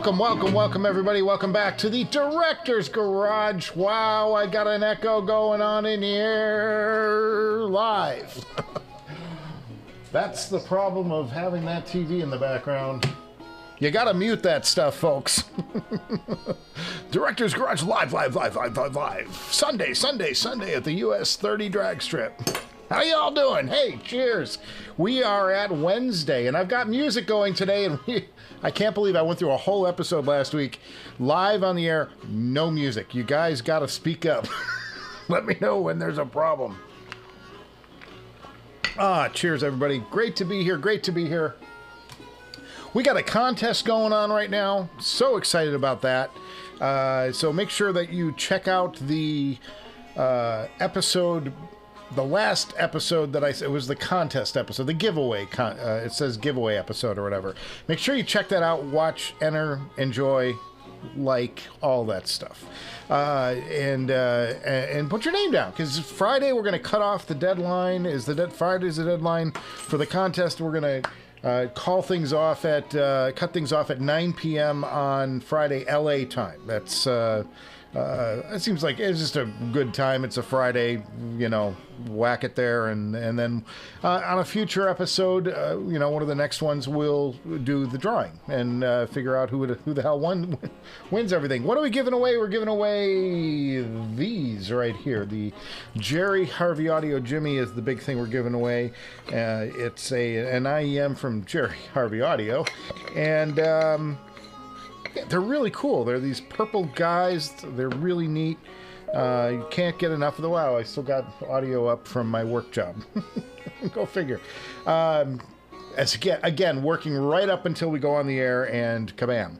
Welcome, everybody. Welcome back to the Director's Garage. Wow, I got an echo going on in here live. That's the problem of having that TV in the background. You gotta mute that stuff, folks. Director's Garage live. Sunday at the US 30 drag strip. How y'all doing? Hey, cheers. We are at Wednesday, and I've got music going today, and I can't believe I went through a whole episode last week, live on the air, no music. You guys gotta speak up. Let me know when there's a problem. Cheers, everybody. Great to be here. We got a contest going on right now. So excited about that. So make sure that you check out the episode. The last episode that it was the contest episode, the giveaway, it says giveaway episode or whatever. Make sure you check that out, watch, enter, enjoy, like, all that stuff. And put your name down, because Friday we're going to cut off the deadline. Friday's the deadline for the contest. We're going to cut things off at 9 p.m. on Friday, LA time. That's, it seems like it's just a good time. It's a Friday, whack it there, and then on a future episode, one of the next ones, we'll do the drawing and figure out who the hell wins everything. What are we giving away? We're giving away these right here. The Jerry Harvey Audio Jimmy is the big thing we're giving away. It's an IEM from Jerry Harvey Audio, and they're really cool. They're these purple guys. They're really neat. You can't get enough of the wow. I still got audio up from my work job. Go figure. Again, working right up until we go on the air and kabam.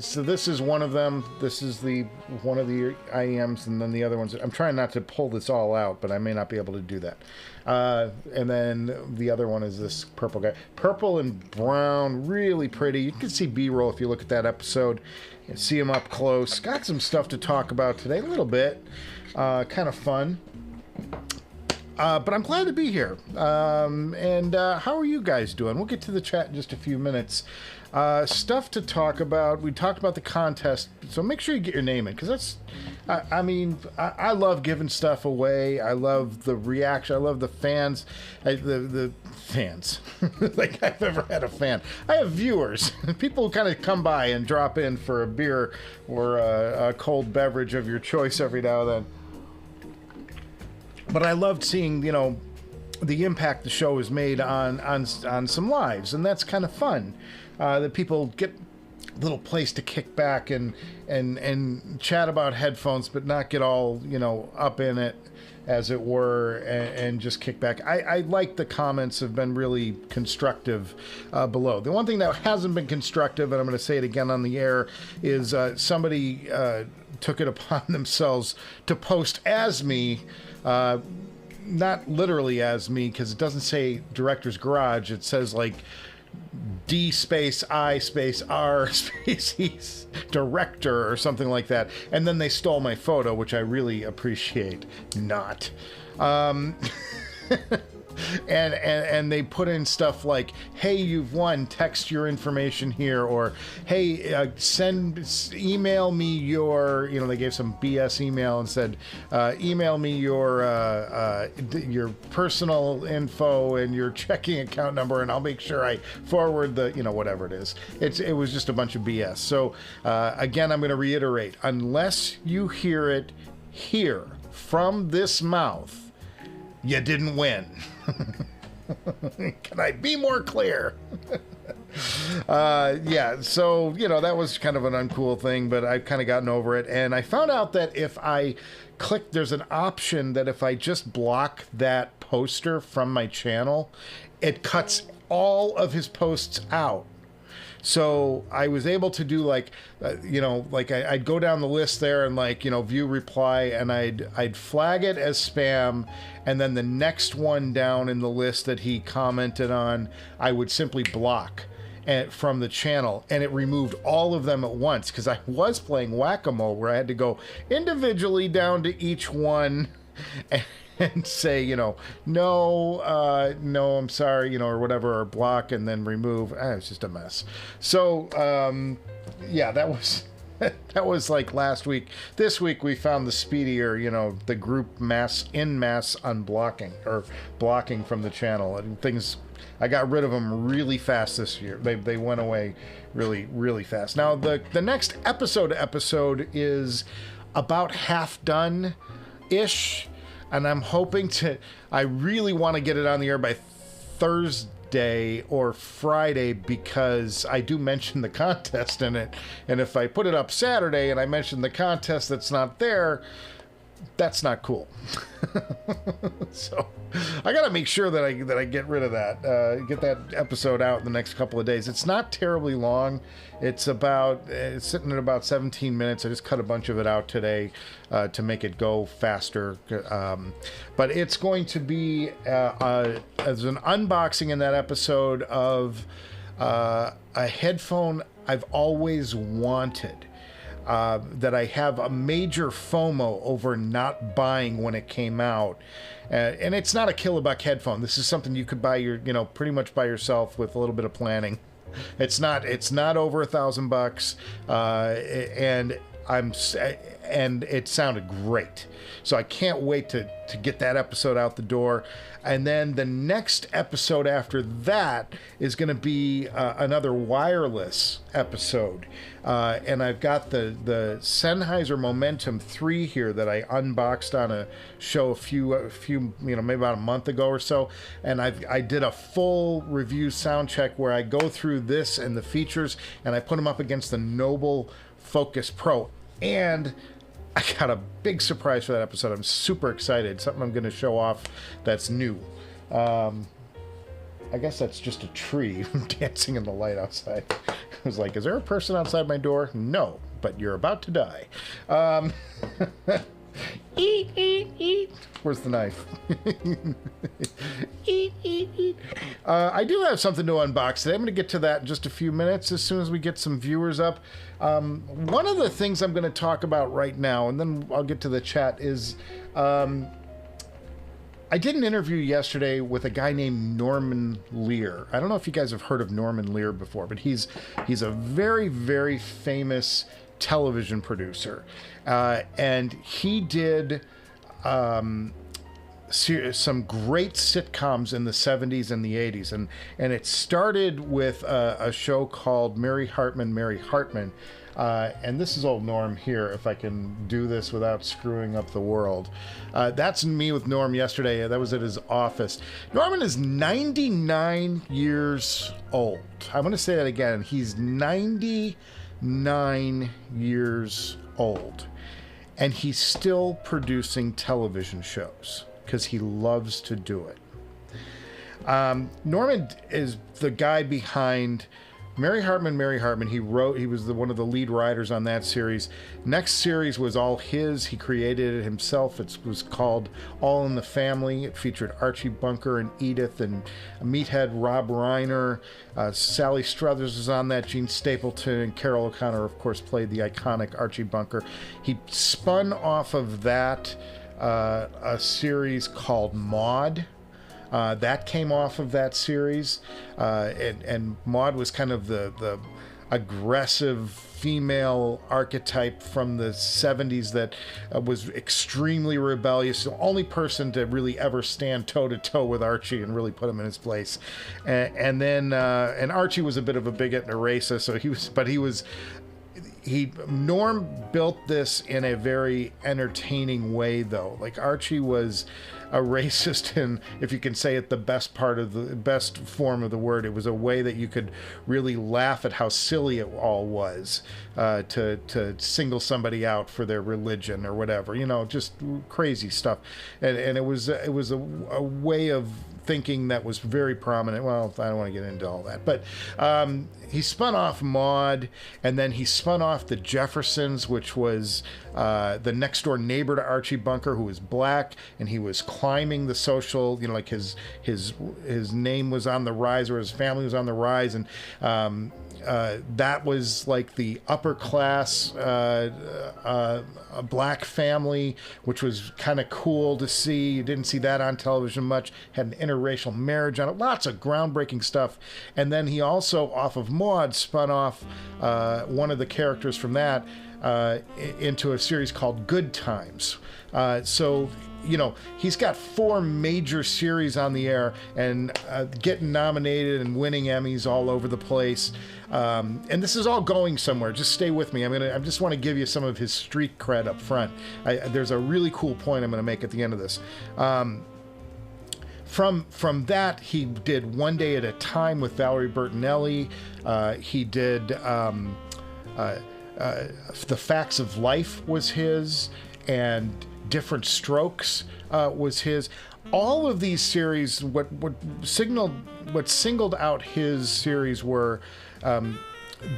So this is one of them. This is one of the IEMs, and then the other ones. I'm trying not to pull this all out, but I may not be able to do that. And then the other one is this purple guy. Purple and brown, really pretty. You can see B-roll if you look at that episode and see him up close. Got some stuff to talk about today, a little bit. Kind of fun. But I'm glad to be here. And how are you guys doing? We'll get to the chat in just a few minutes. Stuff to talk about. We talked about the contest, so make sure you get your name in, because that's, I love giving stuff away. I love the reaction. I love the fans. The fans. Like I've ever had a fan. I have viewers. People who kind of come by and drop in for a beer or a cold beverage of your choice every now and then. But I loved seeing, the impact the show has made on some lives, and that's kind of fun. That people get a little place to kick back and chat about headphones, but not get all, up in it, as it were, and just kick back. I like the comments have been really constructive below. The one thing that hasn't been constructive, and I'm going to say it again on the air, is somebody took it upon themselves to post as me. Not literally as me, because it doesn't say Director's Garage. It says like D space I space R space Director or something like that. And then they stole my photo, which I really appreciate not. And they put in stuff like, hey, you've won, text your information here, or hey, email me your, they gave some BS email and said, email me your personal info and your checking account number, and I'll make sure I forward the, whatever it is. It was just a bunch of BS. So again, I'm going to reiterate, unless you hear it here from this mouth, you didn't win. Can I be more clear? Yeah, so, that was kind of an uncool thing, but I've kind of gotten over it. And I found out that if I click, there's an option that if I just block that poster from my channel, it cuts all of his posts out. So I was able to do I'd go down the list there and view reply, and I'd flag it as spam, and then the next one down in the list that he commented on, I would simply block from the channel, and it removed all of them at once, because I was playing whack-a-mole where I had to go individually down to each one and say, no, I'm sorry, or whatever, or block and then remove. It's just a mess. So, yeah, that was that was like last week. This week we found the speedier, the group en masse unblocking or blocking from the channel, and things. I got rid of them really fast this year. They went away really, really fast. Now the next episode is about half done ish, and I'm hoping I really want to get it on the air by Thursday or Friday, because I do mention the contest in it, and if I put it up Saturday and I mention the contest that's not there, that's not cool. So I gotta make sure that I get rid of that, get that episode out in the next couple of days. It's not terribly long. It's sitting at about 17 minutes. I just cut a bunch of it out today to make it go faster. But it's going to be as an unboxing in that episode of a headphone I've always wanted. That I have a major FOMO over not buying when it came out. And it's not a kilobuck headphone. This is something you could buy pretty much by yourself with a little bit of planning. It's not over $1,000, and it sounded great. So I can't wait to get that episode out the door. And then the next episode after that is going to be another wireless episode. And I've got the Sennheiser Momentum 3 here that I unboxed on a show a few maybe about a month ago or so. And I did a full review sound check where I go through this and the features, and I put them up against the Noble Focus Pro. And I got a big surprise for that episode. I'm super excited. Something I'm going to show off that's new. I guess that's just a tree dancing in the light outside. I was like, is there a person outside my door? No, but you're about to die. Eat, eat, eat. Where's the knife? Eat, eat, eat. I do have something to unbox today. I'm going to get to that in just a few minutes as soon as we get some viewers up. One of the things I'm going to talk about right now, and then I'll get to the chat, is I did an interview yesterday with a guy named Norman Lear. I don't know if you guys have heard of Norman Lear before, but he's a very, very famous television producer. And he did some great sitcoms in the 70s and the 80s. And it started with a show called Mary Hartman, Mary Hartman. And this is old Norm here, if I can do this without screwing up the world. That's me with Norm yesterday. That was at his office. Norman is 99 years old. I want to say that again. He's 99 years old. And he's still producing television shows because he loves to do it. Norman is the guy behind Mary Hartman, Mary Hartman. He was one of the lead writers on that series. Next series was all his. He created it himself. It was called All in the Family. It featured Archie Bunker and Edith and Meathead Rob Reiner. Sally Struthers was on that. Gene Stapleton and Carol O'Connor, of course, played the iconic Archie Bunker. He spun off of that a series called Maude. That came off of that series, and Maude was kind of the aggressive female archetype from the 70s that was extremely rebellious, the only person to really ever stand toe-to-toe with Archie and really put him in his place. And then Archie was a bit of a bigot and a racist, so Norm built this in a very entertaining way, though. Like, Archie was a racist, and if you can say it, the best form of the word. It was a way that you could really laugh at how silly it all was, to single somebody out for their religion or whatever, just crazy stuff. And it was a way of thinking that was very prominent. Well, I don't want to get into all that, but he spun off Maude, and then he spun off the Jeffersons, which was the next door neighbor to Archie Bunker, who was black, and he was climbing the social, like his name was on the rise, or his family was on the rise, and that was like the upper class black family, which was kind of cool to see. You didn't see that on television much. Had an interracial marriage on it. Lots of groundbreaking stuff. And then he also, off of Maude, spun off one of the characters from that into a series called Good Times. So he's got 4 major series on the air, and getting nominated and winning Emmys all over the place. And this is all going somewhere. Just stay with me. I just want to give you some of his street cred up front. There's a really cool point I'm going to make at the end of this. From that, he did One Day at a Time with Valerie Bertinelli. He did The Facts of Life was his, and Different Strokes was his. All of these series, what singled out his series were,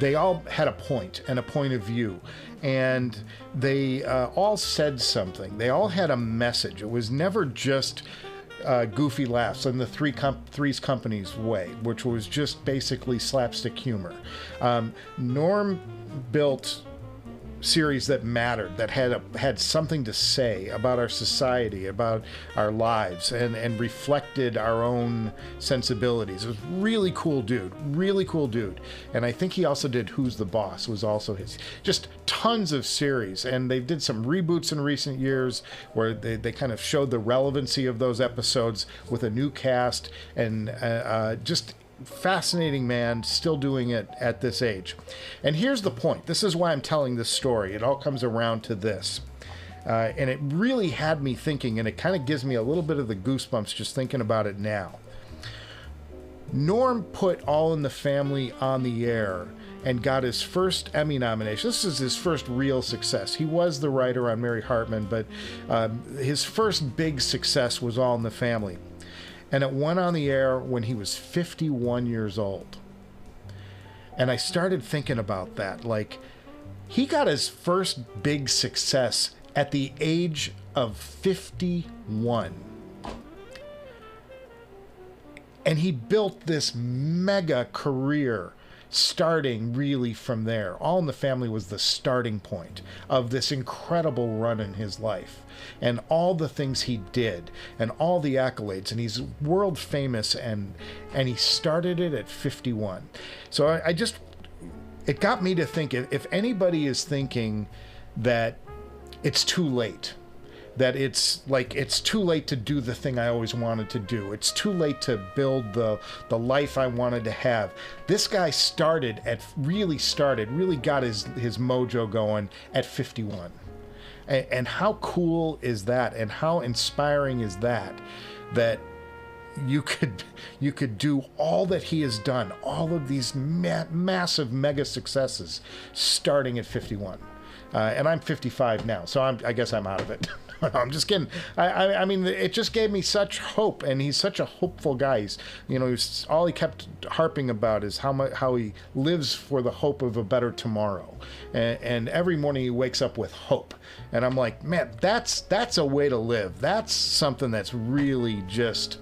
they all had a point and a point of view, and they all said something. They all had a message. It was never just goofy laughs in the Three's Company's way, which was just basically slapstick humor. Norm built series that mattered, that had something to say about our society, about our lives, and reflected our own sensibilities. It was really cool dude. And I think he also did Who's the Boss, was also his. Just tons of series, and they did some reboots in recent years where they kind of showed the relevancy of those episodes with a new cast, and just fascinating man, still doing it at this age. And here's the point. This is why I'm telling this story. It all comes around to this. And it really had me thinking, and it kind of gives me a little bit of the goosebumps just thinking about it now. Norm put All in the Family on the air and got his first Emmy nomination. This is his first real success. He was the writer on Mary Hartman, but his first big success was All in the Family. And it went on the air when he was 51 years old. And I started thinking about that. Like, he got his first big success at the age of 51. And he built this mega career starting really from there. All in the Family was the starting point of this incredible run in his life, and all the things he did, and all the accolades, and he's world famous, and he started it at 51. So it got me to think, if anybody is thinking that it's too late, that it's too late to do the thing I always wanted to do, it's too late to build the life I wanted to have. This guy really got his mojo going at 51. And how cool is that, and how inspiring is that you could do all that he has done, all of these massive mega successes starting at 51. And I'm 55 now, so I guess I'm out of it. I'm just kidding. I mean, it just gave me such hope, and he's such a hopeful guy. All he kept harping about is how he lives for the hope of a better tomorrow, and every morning he wakes up with hope. And I'm like, man, that's a way to live. That's something that's really just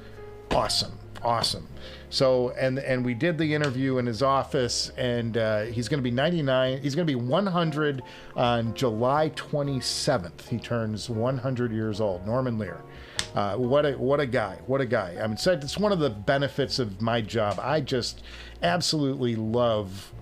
awesome. So, and we did the interview in his office, and he's going to be 99. He's going to be 100 on July 27th. He turns 100 years old. Norman Lear. What a guy. I mean, it's one of the benefits of my job. I just absolutely love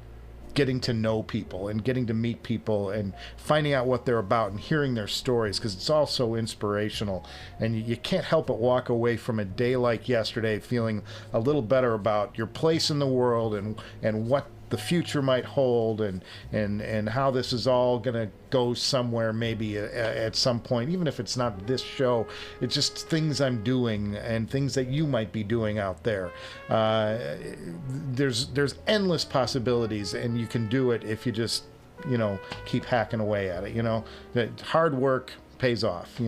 getting to know people and getting to meet people and finding out what they're about and hearing their stories, because it's all so inspirational, and you can't help but walk away from a day like yesterday feeling a little better about your place in the world and what the future might hold, and how this is all gonna go somewhere maybe at some point, even if it's not this show. It's just things I'm doing and things that you might be doing out there. There's endless possibilities, and you can do it if you just keep hacking away at it. That hard work pays off.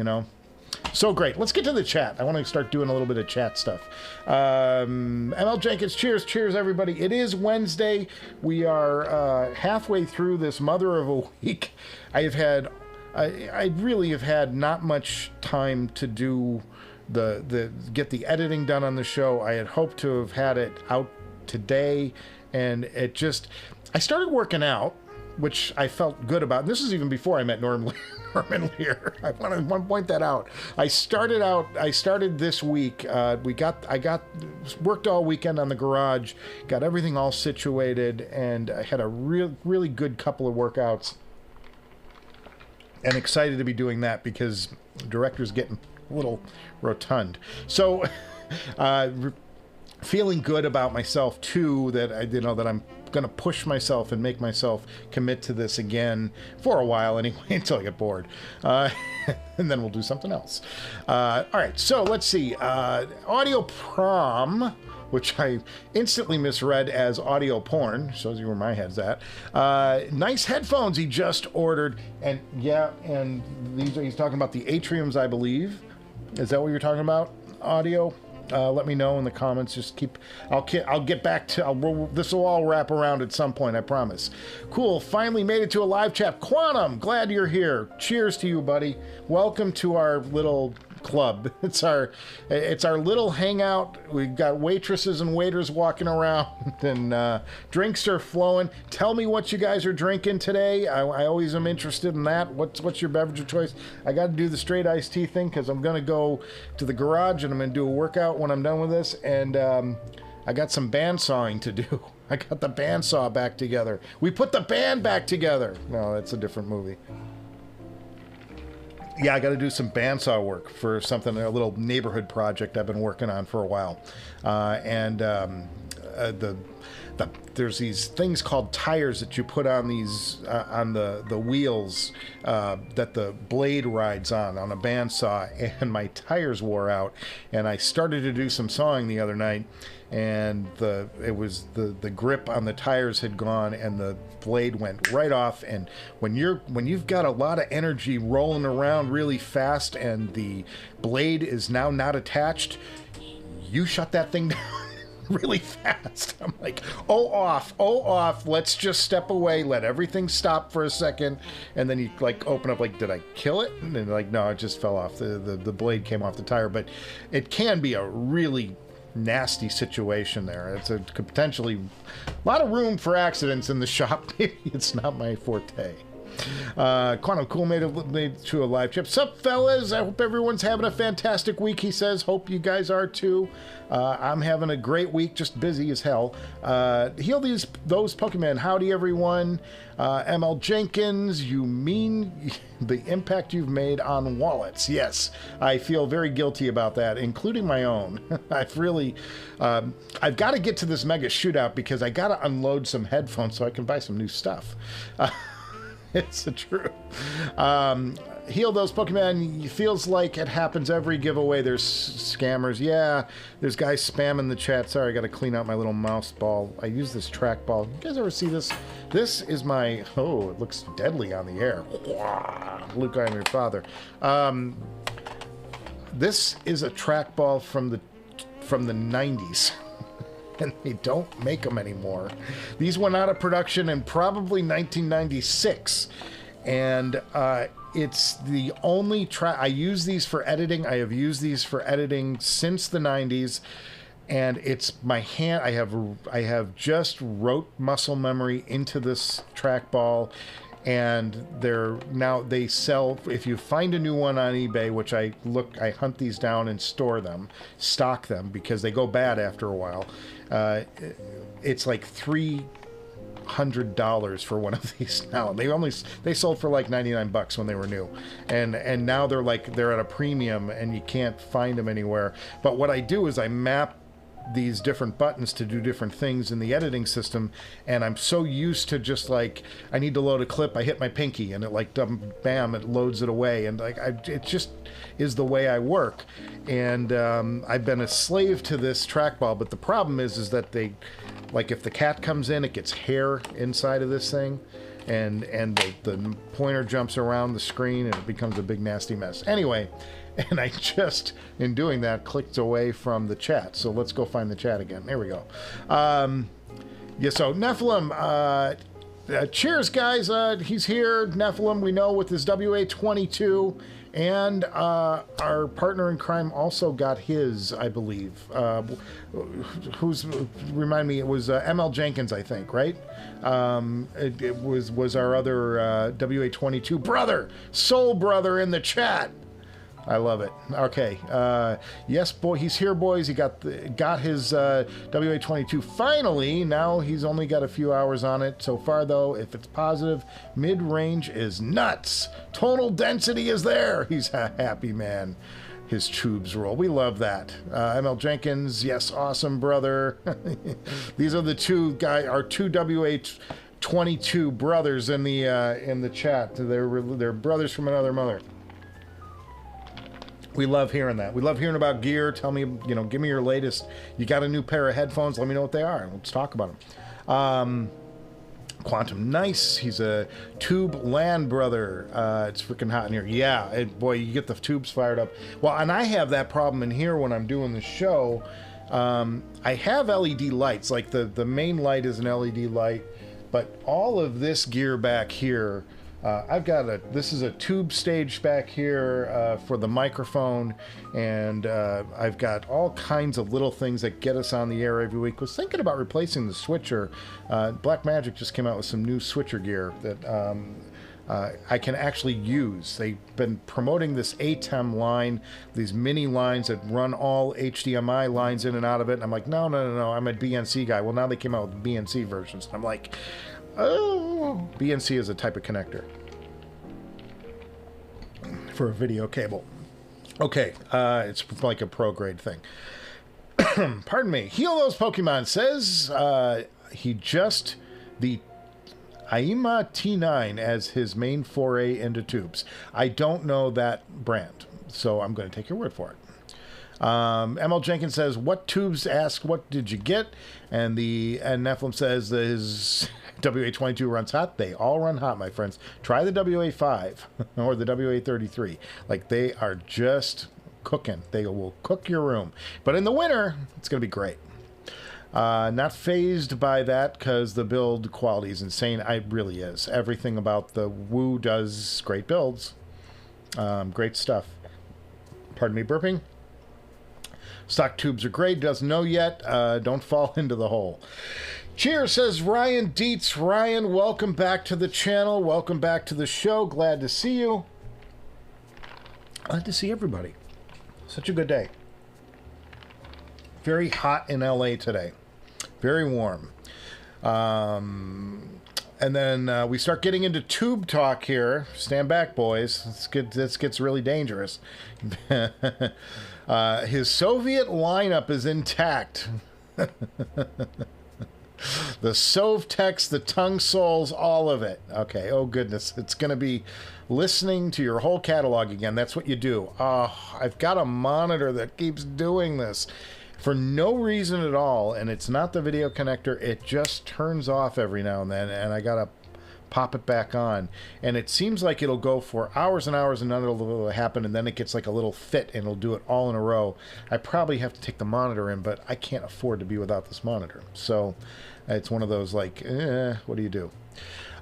So great. Let's get to the chat. I want to start doing a little bit of chat stuff. ML Jenkins, cheers, everybody. It is Wednesday. We are halfway through this mother of a week. I really have had not much time to do get the editing done on the show. I had hoped to have had it out today, and I started working out, which I felt good about. And this is even before I met Norman Lear. I want to point that out. I started this week. I worked all weekend on the garage, got everything all situated, and I had a really good couple of workouts. And excited to be doing that because the director's getting a little rotund. So, feeling good about myself too, that I'm going to push myself and make myself commit to this again for a while anyway, until I get bored. And then we'll do something else. All right, so let's see. Audio prom, which I instantly misread as audio porn. Shows you where my head's at. Nice headphones he just ordered. And yeah, and he's talking about the Atriums, I believe. Is that what you're talking about? Audio? Let me know in the comments. I'll get back to, this will all wrap around at some point, I promise. Cool, finally made it to a live chat. Quantum, glad you're here. Cheers to you, buddy. Welcome to our little club. It's our little hangout. We've got waitresses and waiters walking around, and drinks are flowing. Tell me what you guys are drinking today. I always am interested in that. What's your beverage of choice? I got to do the straight iced tea thing because I'm gonna go to the garage and I'm gonna do a workout when I'm done with this, and I got some bandsawing to do. I got the bandsaw back together. We put the band back together. No, that's a different movie. Yeah, I got to do some bandsaw work for something, a little neighborhood project I've been working on for a while. There's these things called tires that you put on these on the wheels that the blade rides on a bandsaw, and my tires wore out, and I started to do some sawing the other night, and the grip on the tires had gone and the blade went right off. And when you've got a lot of energy rolling around really fast and the blade is now not attached, you shut that thing down really fast. I'm like, off, let's just step away, let everything stop for a second, and then you like open up like, did I kill it? And then like, no, it just fell off. The blade came off the tire. But it can be a really nasty situation there. It's a potentially a lot of room for accidents in the shop. Maybe it's not my forte. Quantum Cool made to a live chat. Sup, fellas? I hope everyone's having a fantastic week, he says. Hope you guys are too. I'm having a great week, just busy as hell. Heal those Pokemon. Howdy, everyone. ML Jenkins, you mean the impact you've made on wallets? Yes, I feel very guilty about that, including my own. I've got to get to this mega shootout because I got to unload some headphones so I can buy some new stuff. It's the truth. Heal those Pokemon. Feels like it happens every giveaway. There's scammers. Yeah, there's guys spamming the chat. Sorry, I got to clean out my little mouse ball. I use this trackball. You guys ever see this? This is my... Oh, it looks deadly on the air. Luke, I am your father. This is a trackball from the 90s. And they don't make them anymore. These went out of production in probably 1996, and it's the only I use these for editing. I have used these for editing since the 90s, and it's my hand. I have just wrote muscle memory into this trackball, and they sell. If you find a new one on eBay, which I hunt these down and stock them because they go bad after a while. It's like $300 for one of these now. They sold for like $99 when they were new, and now they're at a premium and you can't find them anywhere. But what I do is I map these different buttons to do different things in the editing system, and I'm so used to just like, I need to load a clip, I hit my pinky and it like bam, it loads it away, and like it just is the way I work. And I've been a slave to this trackball, but the problem is that they, like, if the cat comes in, it gets hair inside of this thing, and the pointer jumps around the screen and it becomes a big nasty mess. Anyway, and I just, in doing that, clicked away from the chat. So let's go find the chat again. There we go. Yeah, so Nephilim, cheers, guys. He's here, Nephilim, we know, with his WA-22. And our partner in crime also got his, I believe. Remind me, it was ML Jenkins, I think, right? It was our other WA-22 brother, soul brother in the chat. I love it. Okay. Yes, boy, he's here, boys. He got his WA-22 finally. Now he's only got a few hours on it so far, though. If it's positive, mid-range is nuts. Tonal density is there. He's a happy man. His tubes roll. We love that. ML Jenkins, yes, awesome, brother. These are the our two WA-22 brothers in the chat. They're brothers from another mother. We love hearing that. We love hearing about gear. Tell me, give me your latest. You got a new pair of headphones? Let me know what they are. Let's talk about them. Quantum Nice. He's a tube land brother. It's freaking hot in here. Yeah, boy, you get the tubes fired up. Well, and I have that problem in here when I'm doing the show. I have LED lights. Like the main light is an LED light, but all of this gear back here. This is a tube stage back here for the microphone, and I've got all kinds of little things that get us on the air every week. Was thinking about replacing the switcher. Blackmagic just came out with some new switcher gear that I can actually use. They've been promoting this ATEM line, these mini lines that run all HDMI lines in and out of it, and I'm like, no, I'm a BNC guy. Well, now they came out with BNC versions, and I'm like, oh, BNC is a type of connector for a video cable. Okay, it's like a pro grade thing. Pardon me. Heal Those Pokemon says he just the Aima T9 as his main foray into tubes. I don't know that brand, so I'm going to take your word for it. ML Jenkins says, what tubes? Ask, what did you get? And Nephilim says that his WA-22 runs hot. They all run hot, my friends. Try the WA-5 or the WA-33. Like, they are just cooking. They will cook your room. But in the winter, it's going to be great. Not phased by that because the build quality is insane. It really is. Everything about the Woo does great builds. Great stuff. Pardon me burping. Stock tubes are great. Doesn't know yet. Don't fall into the hole. Cheers, says Ryan Dietz. Ryan, welcome back to the channel. Welcome back to the show. Glad to see you. Glad to see everybody. Such a good day. Very hot in LA today. Very warm. And then we start getting into tube talk here. Stand back, boys. This gets really dangerous. His Soviet lineup is intact. The Sovtex, the Tongue Souls, all of it. Okay, oh goodness. It's going to be listening to your whole catalog again. That's what you do. I've got a monitor that keeps doing this for no reason at all, and it's not the video connector. It just turns off every now and then, and I got to pop it back on, and it seems like it'll go for hours and hours and none will happen, and then it gets like a little fit and it'll do it all in a row. I probably have to take the monitor in, but I can't afford to be without this monitor, so it's one of those like, what do you do?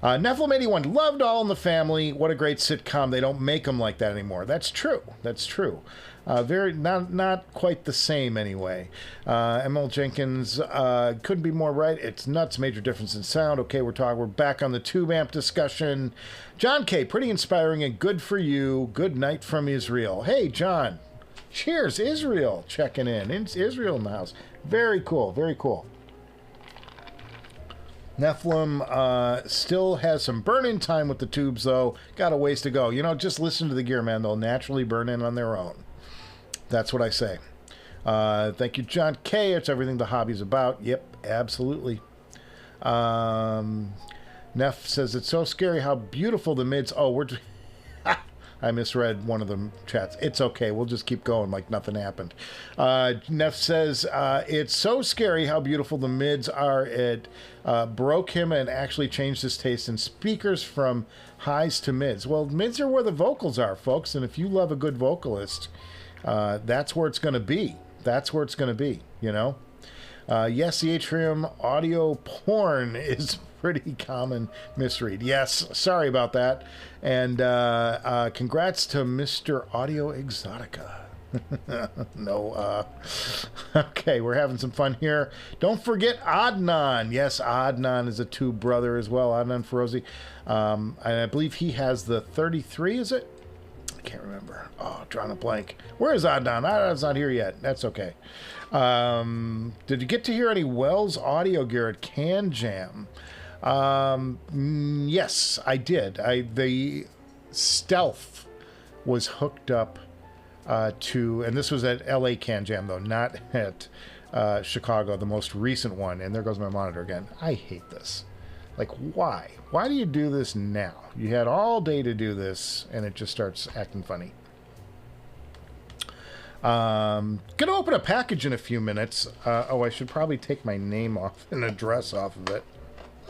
Nephilim 81 loved All in the Family. What a great sitcom. They don't make them like that anymore. That's true. That's true. Very not quite the same anyway. ML Jenkins couldn't be more right. It's nuts. Major difference in sound. Okay, we're back on the tube amp discussion. John K, pretty inspiring and good for you. Good night from Israel. Hey, John. Cheers, Israel. Checking in. It's Israel in the house. Very cool. Very cool. Nephilim still has some burn-in time with the tubes, though. Got a ways to go. Just listen to the gear, man. They'll naturally burn in on their own. That's what I say. Thank you, John K. It's everything the hobby's about. Yep, absolutely. Neff says, it's so scary how beautiful the mids... Oh, I misread one of the chats. It's okay. We'll just keep going like nothing happened. Neff says, it's so scary how beautiful the mids are. It broke him and actually changed his taste in speakers from highs to mids. Well, mids are where the vocals are, folks. And if you love a good vocalist, that's where it's going to be. That's where it's going to be, Yes, the Atrium audio porn is pretty common misread. Yes, sorry about that. And congrats to Mr. Audio Exotica. No, okay, we're having some fun here. Don't forget Adnan. Yes, Adnan is a tube brother as well, Adnan Ferozi. And I believe he has the 33, is it? I can't remember. Oh, drawing a blank. Where is Adnan? Adnan's not here yet. That's okay. Did you get to hear any Wells audio gear at Can Jam? Yes, I did. The Stealth was hooked up to, and this was at LA Can Jam though, not at Chicago, the most recent one. And there goes my monitor again. I hate this. Like, why? Why do you do this now? You had all day to do this, and it just starts acting funny. Gonna open a package in a few minutes. Oh, I should probably take my name off and address off of it.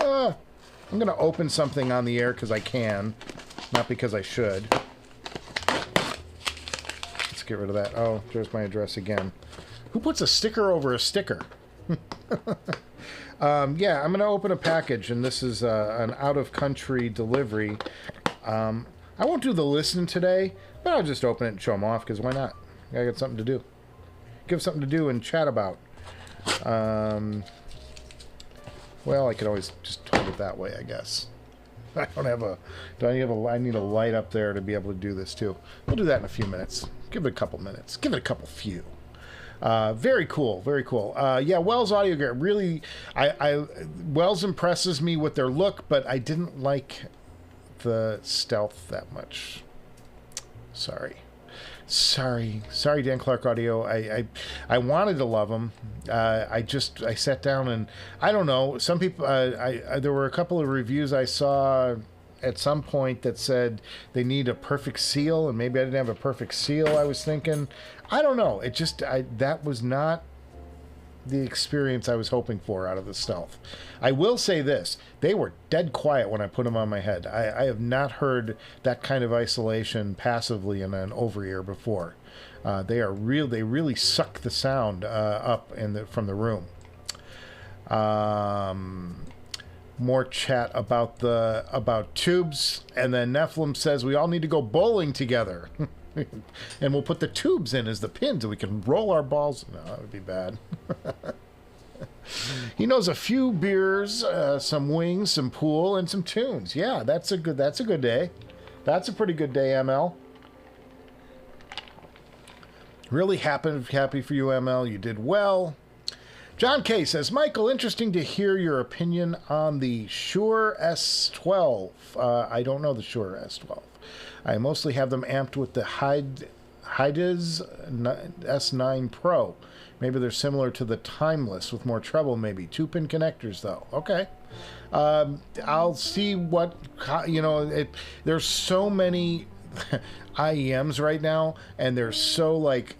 I'm gonna open something on the air because I can, not because I should. Let's get rid of that. Oh, there's my address again. Who puts a sticker over a sticker? Yeah, I'm going to open a package, and this is an out-of-country delivery. I won't do the listen today, but I'll just open it and show them off, because why not? I got something to do. Give something to do and chat about. Well, I could always just hold it that way, I guess. I don't have a... I need a light up there to be able to do this, too. We'll do that in a few minutes. Give it a couple minutes. Give it a couple few. Very cool, very cool. Yeah, Wells Audio Gear, really, Wells impresses me with their look, but I didn't like the Stealth that much. Sorry, Dan Clark Audio. I wanted to love them. I sat down and, I don't know, some people, there were a couple of reviews I saw at some point that said they need a perfect seal, and maybe I didn't have a perfect seal, I was thinking. I don't know. It just, that was not the experience I was hoping for out of the Stealth. I will say this. They were dead quiet when I put them on my head. I have not heard that kind of isolation passively in an over-ear before. They really suck the sound up from the room. More chat about tubes, and then Nephilim says we all need to go bowling together. And we'll put the tubes in as the pins and we can roll our balls. No, that would be bad. He knows a few beers, some wings, some pool, and some tunes. Yeah, that's a good day. That's a pretty good day, ML. Really happy for you, ML. You did well. John K says, Michael, interesting to hear your opinion on the Shure S12. I don't know the Shure S12. I mostly have them amped with the Audeze S9 Pro. Maybe they're similar to the Timeless with more treble, maybe. 2-pin connectors, though. Okay. I'll see what, there's so many IEMs right now, and there's so, like,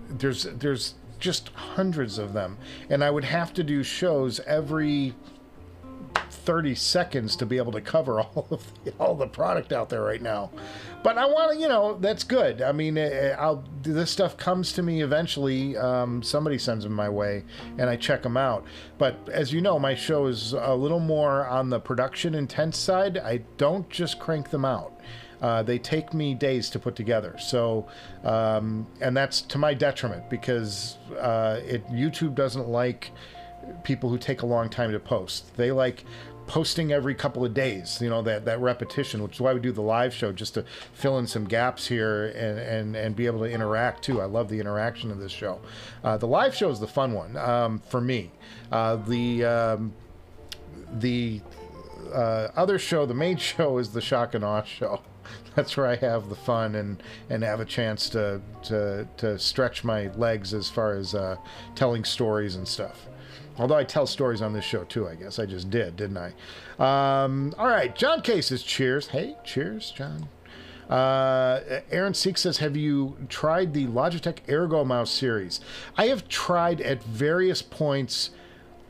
there's just hundreds of them. And I would have to do shows every 30 seconds to be able to cover all the product out there right now. But I want to, that's good. I mean, this stuff comes to me eventually. Somebody sends them my way, and I check them out. But as you know, my show is a little more on the production intense side. I don't just crank them out. They take me days to put together. So, and that's to my detriment, because YouTube doesn't like people who take a long time to post. They like posting every couple of days, that repetition, which is why we do the live show, just to fill in some gaps here and be able to interact too. I love the interaction of this show. The live show is the fun one for me. The other show, the main show, is the Shock and Awe show. That's where I have the fun and have a chance to stretch my legs as far as telling stories and stuff. Although I tell stories on this show too, I guess. I just did, didn't I? All right, John K says cheers. Hey, cheers, John. Aaron Seek says, have you tried the Logitech Ergo Mouse series? I have tried at various points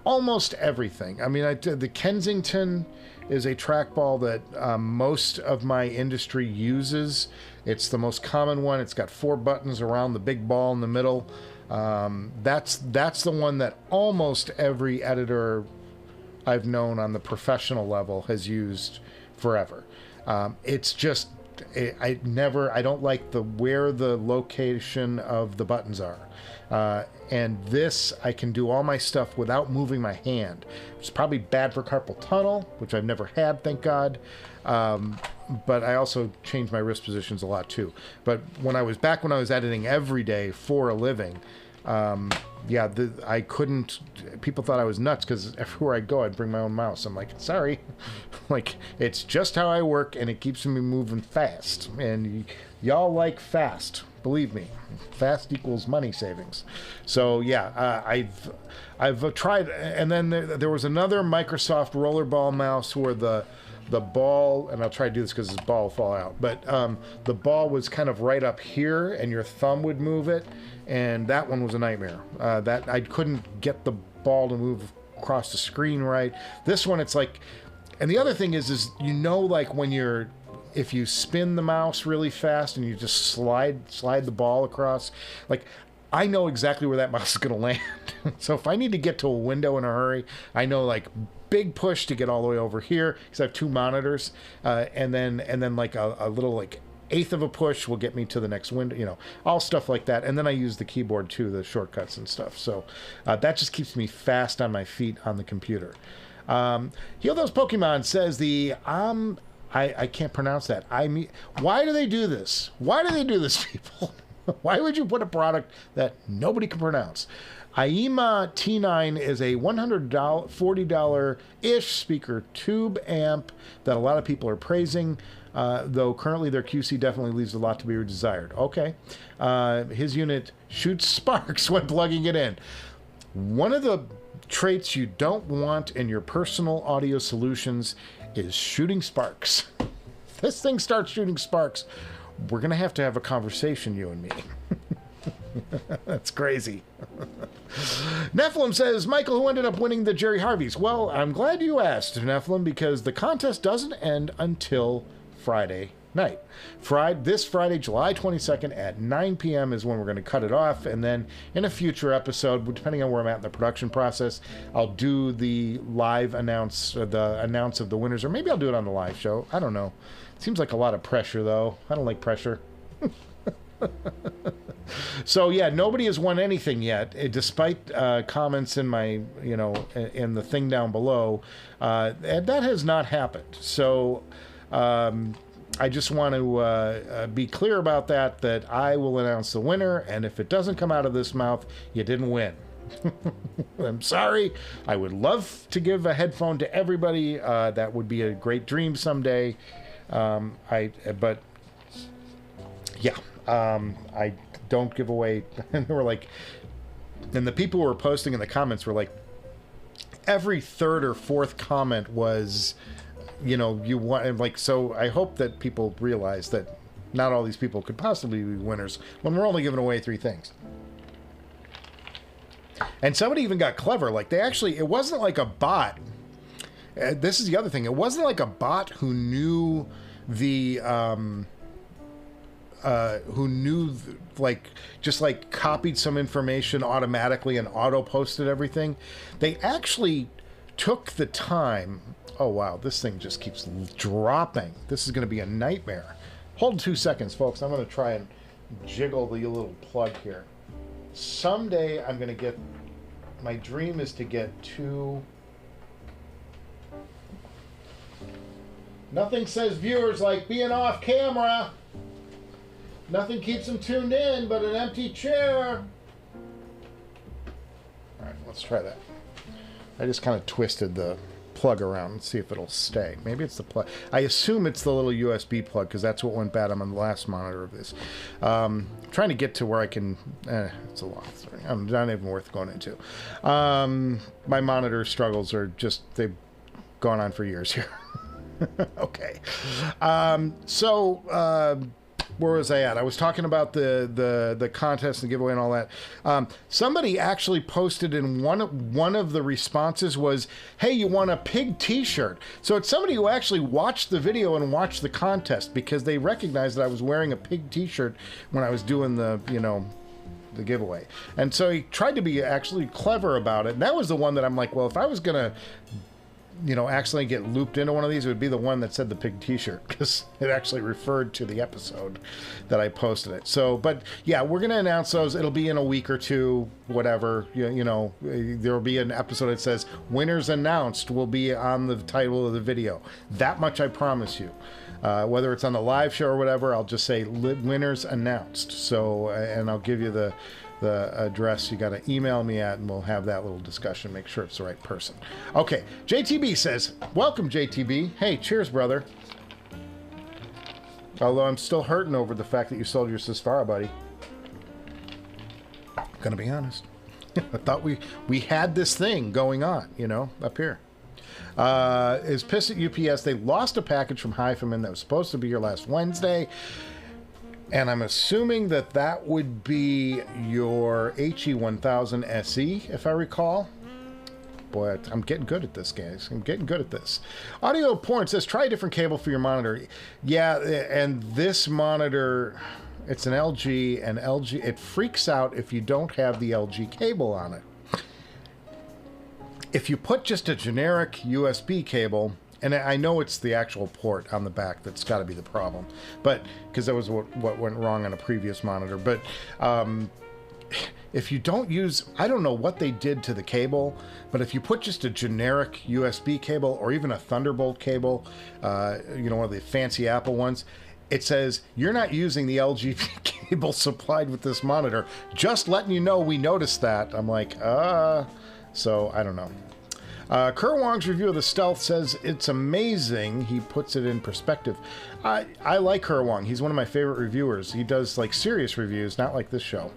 almost everything. I mean, the Kensington is a trackball that most of my industry uses. It's the most common one. It's got 4 buttons around the big ball in the middle. That's the one that almost every editor I've known on the professional level has used forever. It's just, I don't like where the location of the buttons are. And this, I can do all my stuff without moving my hand. It's probably bad for carpal tunnel, which I've never had, thank God. But I also change my wrist positions a lot too. But when I was editing every day for a living, I couldn't. People thought I was nuts because everywhere I'd go, I'd bring my own mouse. I'm like, sorry, like it's just how I work, and it keeps me moving fast. And y'all like fast, believe me. Fast equals money savings. So yeah, I've tried, and then there was another Microsoft rollerball mouse where the ball, and I'll try to do this because this ball will fall out, but the ball was kind of right up here, and your thumb would move it. And that one was a nightmare. That I couldn't get the ball to move across the screen right. This one, it's like, and the other thing is like if you spin the mouse really fast and you just slide the ball across, like I know exactly where that mouse is going to land. So if I need to get to a window in a hurry, I know like big push to get all the way over here because I have two monitors, and then like a little like eighth of a push will get me to the next window, all stuff like that. And then I use the keyboard too, the shortcuts and stuff. So that just keeps me fast on my feet on the computer. Heal Those Pokemon says I can't pronounce that. Why do they do this? Why do they do this, people? Why would you put a product that nobody can pronounce? IEM T9 is a $140-ish speaker tube amp that a lot of people are praising. Though currently their QC definitely leaves a lot to be desired. Okay. His unit shoots sparks when plugging it in. One of the traits you don't want in your personal audio solutions is shooting sparks. If this thing starts shooting sparks, we're going to have a conversation, you and me. That's crazy. Nephilim says, Michael, who ended up winning the Jerry Harveys? Well, I'm glad you asked, Nephilim, because the contest doesn't end until Friday night. This Friday, July 22nd at 9 p.m. is when we're going to cut it off, and then in a future episode, depending on where I'm at in the production process, I'll do the live announce of the winners, or maybe I'll do it on the live show. I don't know. Seems like a lot of pressure, though. I don't like pressure. So yeah, nobody has won anything yet, despite comments in my, in the thing down below. And that has not happened. So I just want to be clear about that I will announce the winner, and if it doesn't come out of this mouth, you didn't win. I'm sorry. I would love to give a headphone to everybody. That would be a great dream someday. I don't give away. And they were like, and the people who were posting in the comments were like, every third or fourth comment was, you want, and like, so I hope that people realize that not all these people could possibly be winners when we're only giving away 3 things. And somebody even got clever. Like it wasn't like a bot. This is the other thing. It wasn't like a bot who knew just copied some information automatically and auto posted everything. They actually took the time. Oh wow, this thing just keeps dropping. This is going to be a nightmare. Hold 2 seconds, folks. I'm going to try and jiggle the little plug here. Someday I'm going to get, my dream is to get 2. Nothing says viewers like being off camera. Nothing keeps them tuned in but an empty chair. All right, let's try that. I just kind of twisted the plug around and see if it'll stay. Maybe it's the plug. I assume it's the little USB plug because that's what went bad on the last monitor of this. Trying to get to where I can. It's a lot. I'm not even worth going into. My monitor struggles are just—they've gone on for years here. Okay. Where was I at? I was talking about the contest and giveaway and all that. Somebody actually posted in one of the responses was, hey, you want a pig t-shirt? So it's somebody who actually watched the video and watched the contest because they recognized that I was wearing a pig t-shirt when I was doing the giveaway. And so he tried to be actually clever about it. And that was the one that I'm like, well, if I was going to you know, accidentally get looped into one of these, it would be the one that said the pig t-shirt, because it actually referred to the episode that I posted it. So, but yeah, we're going to announce those. It'll be in a week or two, whatever. You know, there will be an episode that says winners announced will be on the title of the video. That much I promise you. Whether it's on the live show or whatever, I'll just say winners announced. So, and I'll give you the address you got to email me at, and we'll have that little discussion, make sure it's the right person. Okay, JTB says, welcome, JTB. Hey, cheers, brother. Although I'm still hurting over the fact that you sold your Susvara, buddy. I'm gonna be honest. I thought we had this thing going on, you know, up here. Is pissed at UPS. They lost a package from Hifiman that was supposed to be here last Wednesday. And I'm assuming that that would be your HE1000 SE, if I recall. Boy, I'm getting good at this, guys. I'm getting good at this. Audio Porn says, try a different cable for your monitor. Yeah, and this monitor, it's an LG, and LG, it freaks out if you don't have the LG cable on it. If you put just a generic USB cable, and I know it's the actual port on the back that's got to be the problem, but because that was what went wrong on a previous monitor. But if you don't use, I don't know what they did to the cable, but if you put just a generic USB cable or even a Thunderbolt cable, you know, one of the fancy Apple ones, it says you're not using the LG cable supplied with this monitor. Just letting you know, we noticed that. I'm like, so I don't know. Kerr Wong's review of the Stealth says it's amazing. He puts it in perspective. I like Kerr Wong. He's one of my favorite reviewers. He does like serious reviews, not like this show.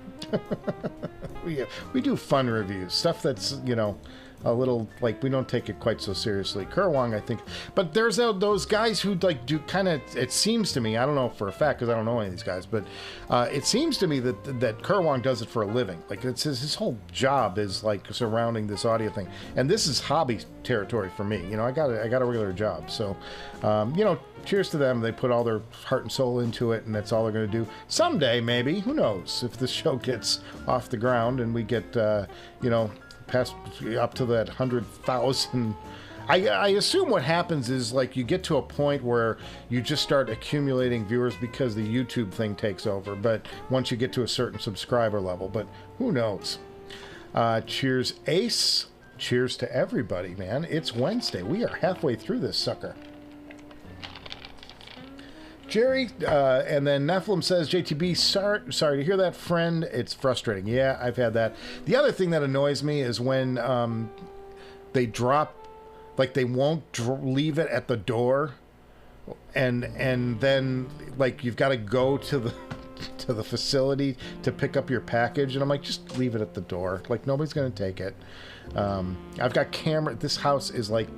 we do fun reviews, stuff that's, you know, a little, like, we don't take it quite so seriously. Kerr Wong, I think, but there's those guys who like do kind of, it seems to me, I don't know for a fact because I don't know any of these guys, but it seems to me that Kerr Wong does it for a living. Like, it's his whole job is like surrounding this audio thing, and this is hobby territory for me. You know, I got a regular job, so you know, cheers to them. They put all their heart and soul into it, and that's all they're going to do. Someday, maybe, who knows, if the show gets off the ground and we get you know, past up to that 100,000. I assume what happens is, like, you get to a point where you just start accumulating viewers because the YouTube thing takes over, but once you get to a certain subscriber level, but who knows. Cheers, Ace. Cheers to everybody, man. It's Wednesday. We are halfway through this sucker. Jerry, and then Nephilim says, JTB, sorry to hear that, friend. It's frustrating. Yeah, I've had that. The other thing that annoys me is when they drop, like, they won't leave it at the door, and then, like, you've got to go to the facility to pick up your package, and I'm like, just leave it at the door. Like, nobody's going to take it. I've got camera. This house is like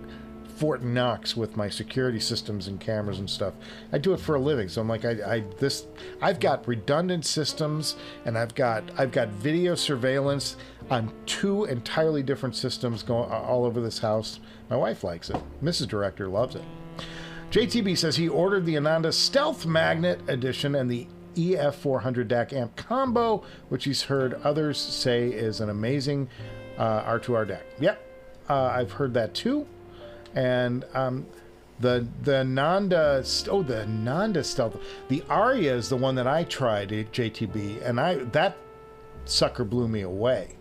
Fort Knox with my security systems and cameras and stuff. I do it for a living, so I'm like, I've got redundant systems, and I've got video surveillance on 2 entirely different systems going all over this house. My wife likes it. Mrs. Director loves it. JTB says he ordered the Ananda Stealth Magnet Edition and the EF400 DAC amp combo, which he's heard others say is an amazing R2R DAC. Yep, I've heard that too. And the Nanda, the Nanda Stealth, the Aria is the one that I tried at JTB, and that sucker blew me away.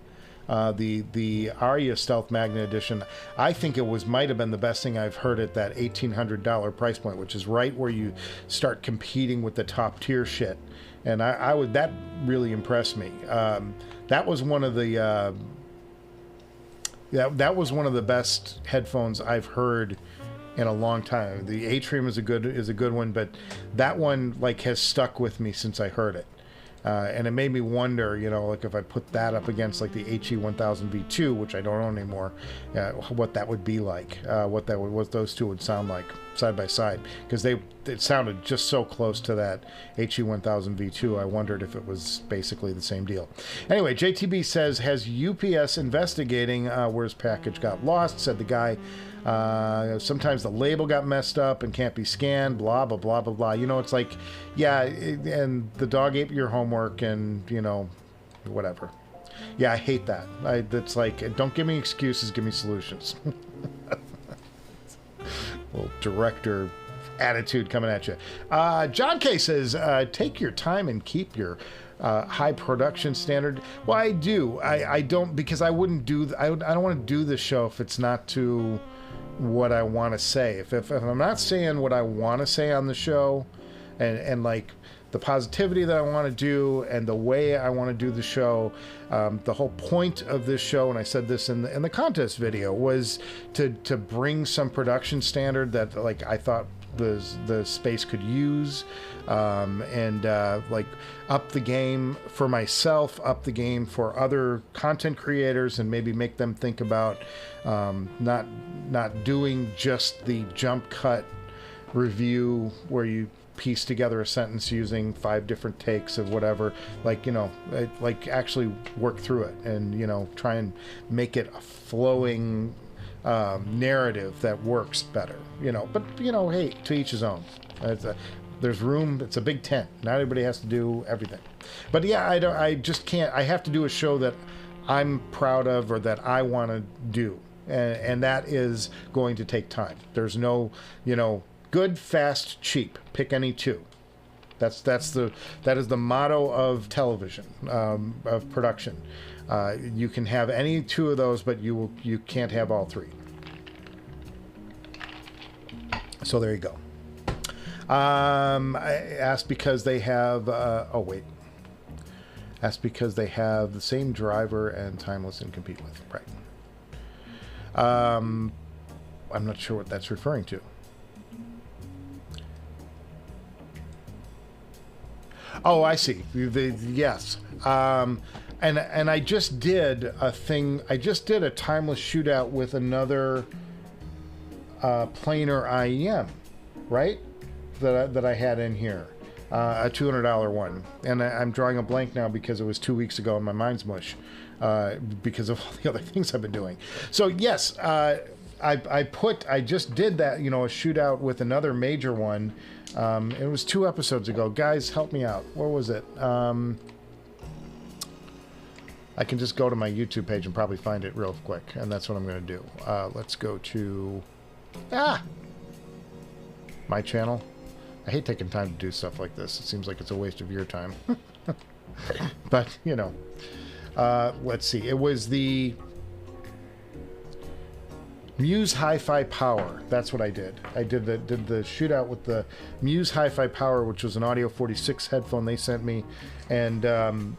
The Aria Stealth Magnet Edition, I think it might have been the best thing I've heard at that $1,800 price point, which is right where you start competing with the top tier shit. And that really impressed me. That was one of the that was one of the best headphones I've heard in a long time. The Atrium is a good one, but that one, like, has stuck with me since I heard it. And it made me wonder, you know, like, if I put that up against, like, the HE1000 V2, which I don't own anymore, what that would be like, what those two would sound like side by side, because it sounded just so close to that HE1000 V2. I wondered if it was basically the same deal. Anyway, JTB says, has UPS investigating where his package got lost? Said the guy, sometimes the label got messed up and can't be scanned, blah, blah, blah, blah, blah. You know, it's like, yeah, and the dog ate your homework, and, you know, whatever. Yeah, I hate that. That's like, don't give me excuses, give me solutions. Little director attitude coming at you. John K says, take your time and keep your high production standard. Well, I do. I don't, because I wouldn't do, I don't want to do the show if it's not to what I want to say. If I'm not saying what I want to say on the show, and like the positivity that I want to do and the way I want to do the show, the whole point of this show, and I said this in the contest video, was to bring some production standard that like I thought the space could use, and like up the game for myself, up the game for other content creators, and maybe make them think about not doing just the jump cut review where you piece together a sentence using 5 different takes of whatever, like, you know, like actually work through it and, you know, try and make it a flowing narrative that works better, you know. But, you know, hey, to each his own. There's room. It's a big tent. Not everybody has to do everything. But yeah, I just can't. I have to do a show that I'm proud of or that I want to do, and that is going to take time. There's no, you know, good, fast, cheap. Pick any two. That is the motto of television, of production. You can have any 2 of those, but you can't have all 3. So there you go. I asked because they have. Asked because they have the same driver and timeless and compete with. Right. I'm not sure what that's referring to. Oh, I see. Yes. And I just did a thing. I just did a timeless shootout with another planar IEM, right? That I had in here, a $200 one, and I'm drawing a blank now because it was 2 weeks ago and my mind's mush because of all the other things I've been doing. So yes, I just did that, you know, a shootout with another major one. It was 2 episodes ago. Guys, help me out. Where was it? I can just go to my YouTube page and probably find it real quick, and that's what I'm going to do. Let's go to my channel. I hate taking time to do stuff like this. It seems like it's a waste of your time. But, you know, let's see. It was the Muse Hi-Fi Power. That's what I did. I did the shootout with the Muse Hi-Fi Power, which was an Audio 46 headphone they sent me, and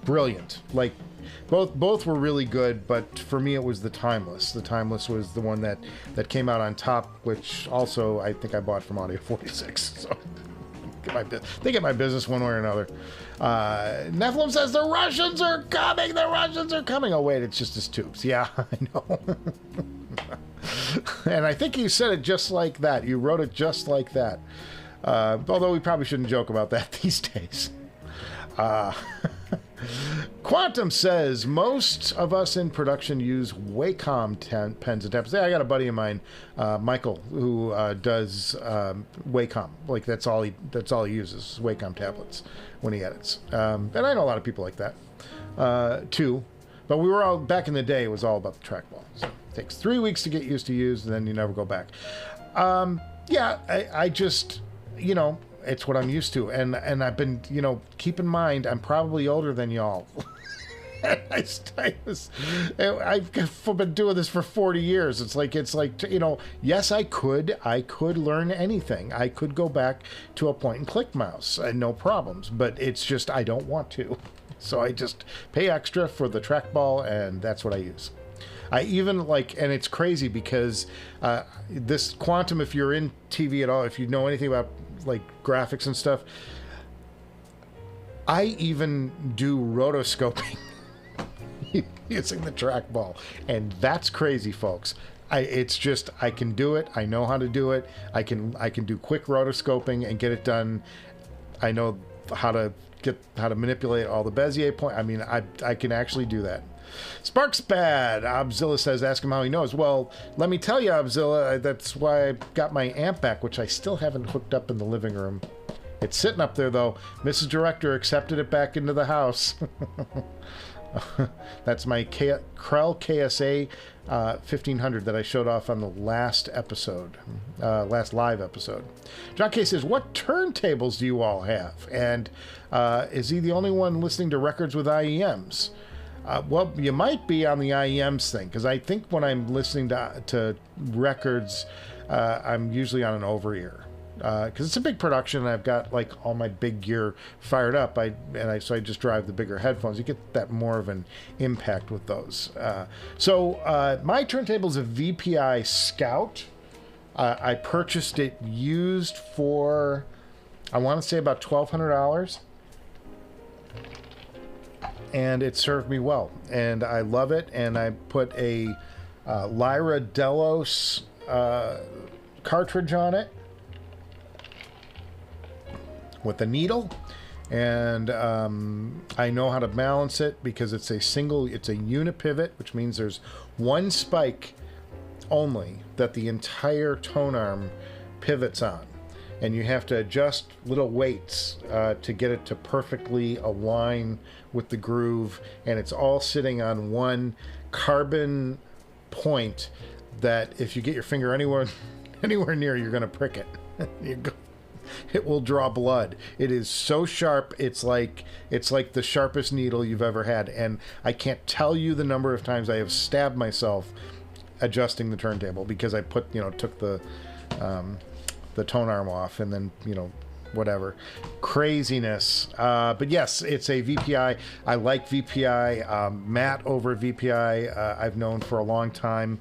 brilliant. Like, both were really good, but for me it was the Timeless. The Timeless was the one that came out on top, which also I think I bought from Audio 46. So they get my business one way or another. Nephilim says the Russians are coming. The Russians are coming. Oh wait, it's just his tubes. Yeah, I know. And I think you said it just like that. You wrote it just like that. Although we probably shouldn't joke about that these days. Quantum says most of us in production use Wacom pens and tablets. Yeah, I got a buddy of mine, Michael, who does Wacom. Like that's all he uses, Wacom tablets when he edits. And I know a lot of people like that too. But we were all back in the day. It was all about the trackball. So it takes 3 weeks to get used to use, and then you never go back. Yeah, I just, you know, it's what I'm used to, and I've been, you know, keep in mind I'm probably older than y'all. I've been doing this for 40 years. It's like, you know, yes, I could learn anything. I could go back to a point and click mouse and no problems, but it's just I don't want to. So I just pay extra for the trackball, and that's what I use. I even like, and it's crazy because this Quantum, if you're in TV at all, if you know anything about like graphics and stuff, I even do rotoscoping using the trackball, and that's crazy, folks. It's just I can do it. I know how to do it. I can do quick rotoscoping and get it done. I know how to manipulate all the Bezier point. I mean, I can actually do that. Sparks Bad. Obzilla says, ask him how he knows. Well, let me tell you, Obzilla, that's why I got my amp back, which I still haven't hooked up in the living room. It's sitting up there, though. Mrs. Director accepted it back into the house. That's my Krell KSA 1500 that I showed off on the last episode, last live episode. John K says, what turntables do you all have? And is he the only one listening to records with IEMs? Well, you might be on the IEMs thing, because I think when I'm listening to records, I'm usually on an over-ear. Because it's a big production, and I've got like all my big gear fired up. So I just drive the bigger headphones. You get that more of an impact with those. So my turntable is a VPI Scout. I purchased it used for, I want to say about $1,200, and it served me well, and I love it. And I put a Lyra Delos cartridge on it with a needle, and I know how to balance it because it's a unit pivot, which means there's one spike only that the entire tone arm pivots on, and you have to adjust little weights to get it to perfectly align with the groove, and it's all sitting on one carbon point that if you get your finger anywhere near, you're going to prick it. It will draw blood. It is so sharp. It's like the sharpest needle you've ever had. And I can't tell you the number of times I have stabbed myself adjusting the turntable because I took the tone arm off and then, whatever. Craziness. But yes, it's a VPI. I like VPI. Matt over at VPI, I've known for a long time.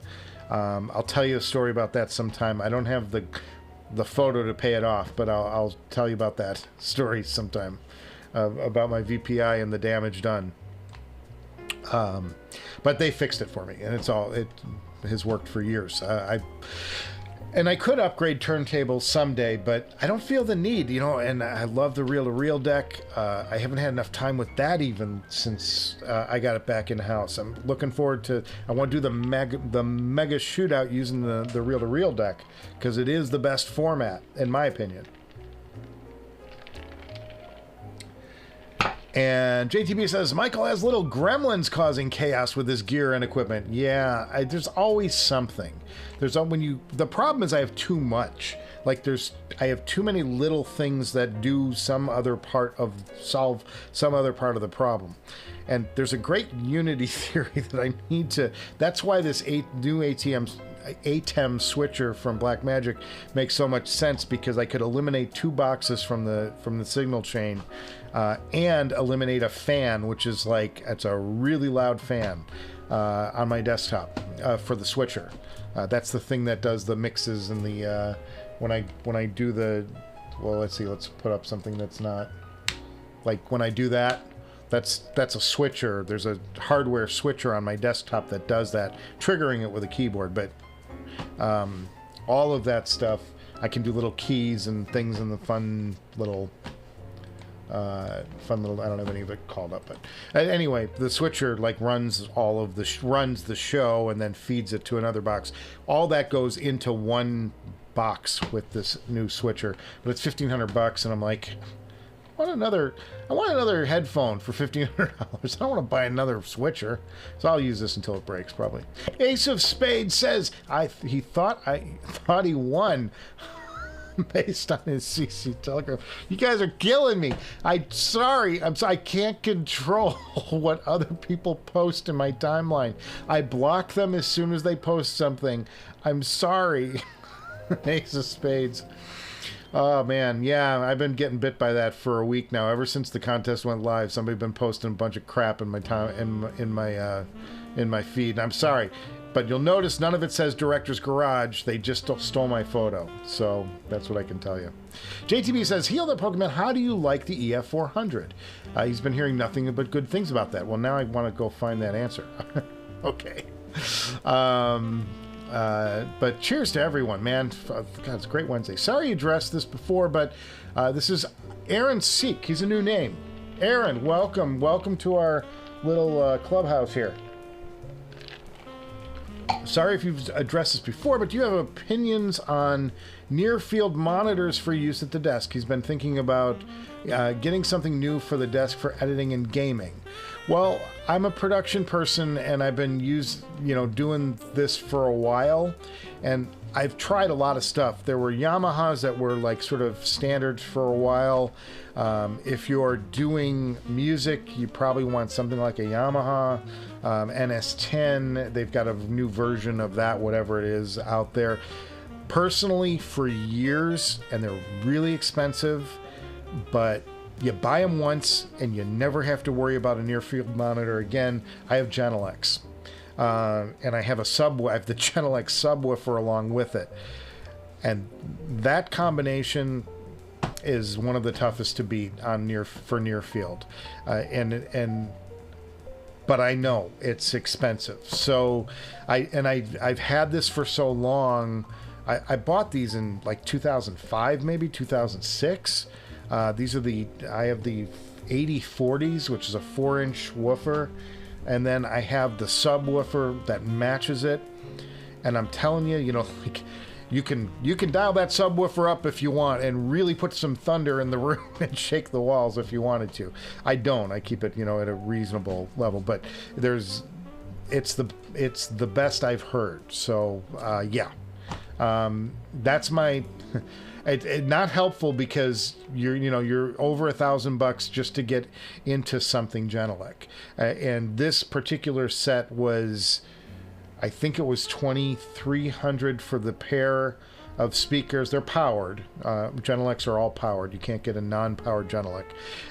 I'll tell you a story about that sometime. I don't have the photo to pay it off, but I'll tell you about that story sometime, about my VPI and the damage done. But they fixed it for me, and it has worked for years. I could upgrade turntables someday, but I don't feel the need, and I love the reel-to-reel deck. I haven't had enough time with that even since I got it back in-house. I'm looking forward to, I want to do the mega shootout using the reel-to-reel deck, because it is the best format, in my opinion. And JTB says, Michael has little gremlins causing chaos with his gear and equipment. Yeah, there's always something. The problem is I have too much. I have too many little things that do solve some other part of the problem. And there's a great unity theory that I need to, that's why this new ATEM switcher from Blackmagic makes so much sense, because I could eliminate 2 boxes from the signal chain, and eliminate a fan, which is it's a really loud fan on my desktop for the switcher. That's the thing that does the mixes and the when I do the, well, let's see, let's put up something that's not, when I do that, that's a switcher. There's a hardware switcher on my desktop that does that, triggering it with a keyboard. But all of that stuff, I can do little keys and things in the fun little, I don't have any of it called up, but anyway, the switcher runs runs the show and then feeds it to another box. All that goes into one box with this new switcher, but it's $1,500, and I'm like, I want another headphone for $1,500. I don't want to buy another switcher, so I'll use this until it breaks, probably. Ace of Spades says he thought he won based on his CC Telegram. You guys are killing me. I'm sorry. I can't control what other people post in my timeline. I block them as soon as they post something. I'm sorry. Ace of Spades. Oh man, yeah, I've been getting bit by that for a week now. Ever since the contest went live, somebody's been posting a bunch of crap in my in my feed. I'm sorry, but you'll notice none of it says Director's Garage. They just stole my photo, so that's what I can tell you. JTB says, "Heal that Pokemon. How do you like the EF400?" He's been hearing nothing but good things about that. Well, now I want to go find that answer. Okay. But cheers to everyone, man. God, it's a great Wednesday. Sorry you addressed this before, but this is Aaron Seek. He's a new name. Aaron, welcome. Welcome to our little clubhouse here. Sorry if you've addressed this before, but do you have opinions on near field monitors for use at the desk. He's been thinking about getting something new for the desk for editing and gaming. Well, I'm a production person, and I've been doing this for a while, and I've tried a lot of stuff. There were Yamahas that were like sort of standards for a while. If you're doing music, you probably want something like a Yamaha NS10. They've got a new version of that, whatever it is, out there. Personally, for years, and they're really expensive, but you buy them once and you never have to worry about a near field monitor again. I have Genelecs. And I have the Genelex subwoofer along with it. And that combination is one of the toughest to beat on for near field. But I know it's expensive. So I've had this for so long. I bought these in like 2005, maybe 2006. I have the 8040s, which is a 4-inch woofer. And then I have the subwoofer that matches it. And I'm telling you, like, you can dial that subwoofer up if you want and really put some thunder in the room and shake the walls if you wanted to. I don't. I keep it, at a reasonable level. But it's the best I've heard. So yeah, that's my. It's not helpful because you're over $1,000 just to get into something Genelec, and this particular set was, I think it was $2,300 for the pair of speakers. They're powered. Genelecs are all powered. You can't get a non-powered Genelec,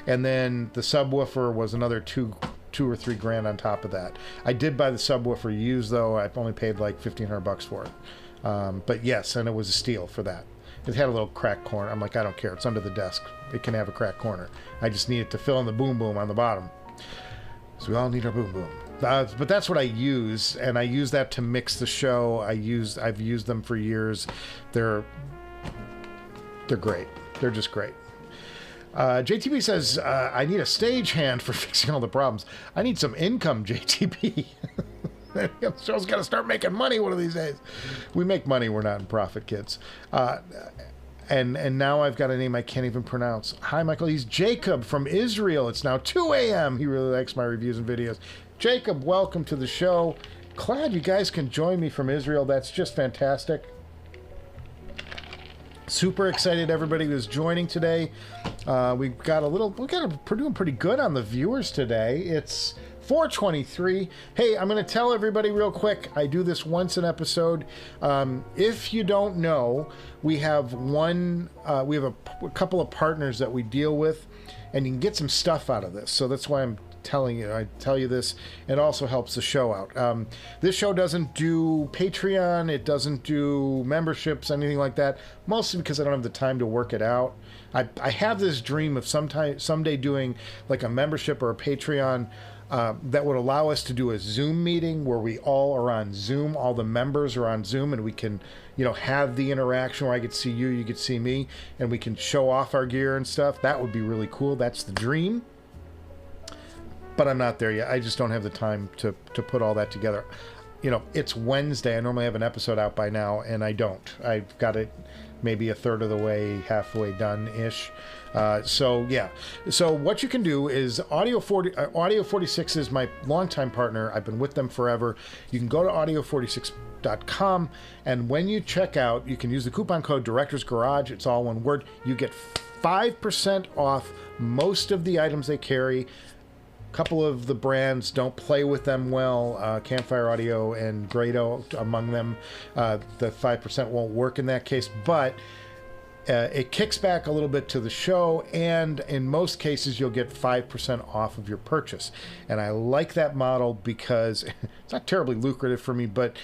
and then the subwoofer was another two or three grand on top of that. I did buy the subwoofer used though. I've only paid like $1,500 for it, but yes, and it was a steal for that. It had a little crack corner. I'm like, I don't care. It's under the desk. It can have a crack corner. I just need it to fill in the boom boom on the bottom. So we all need our boom boom. But that's what I use, and I use that to mix the show. I've used them for years. They're great. They're just great. JTB says, I need a stagehand for fixing all the problems. I need some income, JTB. The show's got to start making money one of these days. We make money. We're not in profit, kids. And now I've got a name I can't even pronounce. Hi, Michael. He's Jacob from Israel. It's now 2 a.m. He really likes my reviews and videos. Jacob, welcome to the show. Glad you guys can join me from Israel. That's just fantastic. Super excited everybody who's joining today. We're doing pretty good on the viewers today. It's 4:23. Hey, I'm going to tell everybody real quick. I do this once an episode. If you don't know, we have a couple of partners that we deal with, and you can get some stuff out of this. So that's why I'm telling you. I tell you this. It also helps the show out. This show doesn't do Patreon. It doesn't do memberships, anything like that. Mostly because I don't have the time to work it out. I have this dream of someday doing like a membership or a Patreon that would allow us to do a Zoom meeting where we all are on Zoom, all the members are on Zoom, and we can, have the interaction where I could see you, you could see me, and we can show off our gear and stuff. That would be really cool. That's the dream. But I'm not there yet. I just don't have the time to put all that together. It's Wednesday. I normally have an episode out by now, and I don't. I've got it maybe a third of the way, halfway done-ish. So yeah. So what you can do is Audio 46 is my longtime partner. I've been with them forever. You can go to audio46.com, and when you check out, you can use the coupon code Director's Garage. It's all one word. You get 5% off most of the items they carry. A couple of the brands don't play with them well. Campfire Audio and Grado among them. The 5% won't work in that case, but it kicks back a little bit to the show, and in most cases you'll get 5% off of your purchase. And I like that model because it's not terribly lucrative for me, but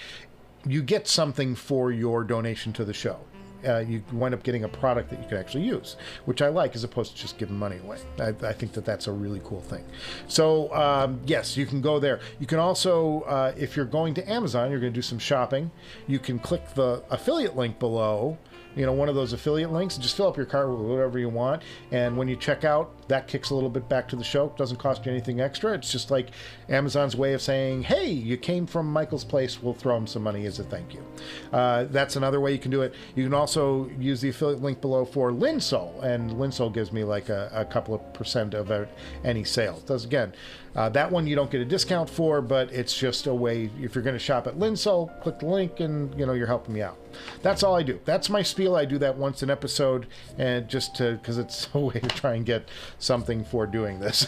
you get something for your donation to the show. You wind up getting a product that you can actually use, which I like, as opposed to just giving money away. I think that's a really cool thing. So yes, you can go there. You can also, if you're going to Amazon, you're going to do some shopping, you can click the affiliate link below, one of those affiliate links. Just fill up your cart with whatever you want, and when you check out, that kicks a little bit back to the show. It doesn't cost you anything extra. It's just like Amazon's way of saying, hey, you came from Michael's place, we'll throw him some money as a thank you. That's another way you can do it. You can also use the affiliate link below for Linsol, and Linsol gives me like a couple of % of any sale. Does again, that one you don't get a discount for, but it's just a way, if you're going to shop at Linsol, click the link and you're helping me out. That's all I do. That's my spiel. I do that once an episode, and just because it's a way to try and get something for doing this.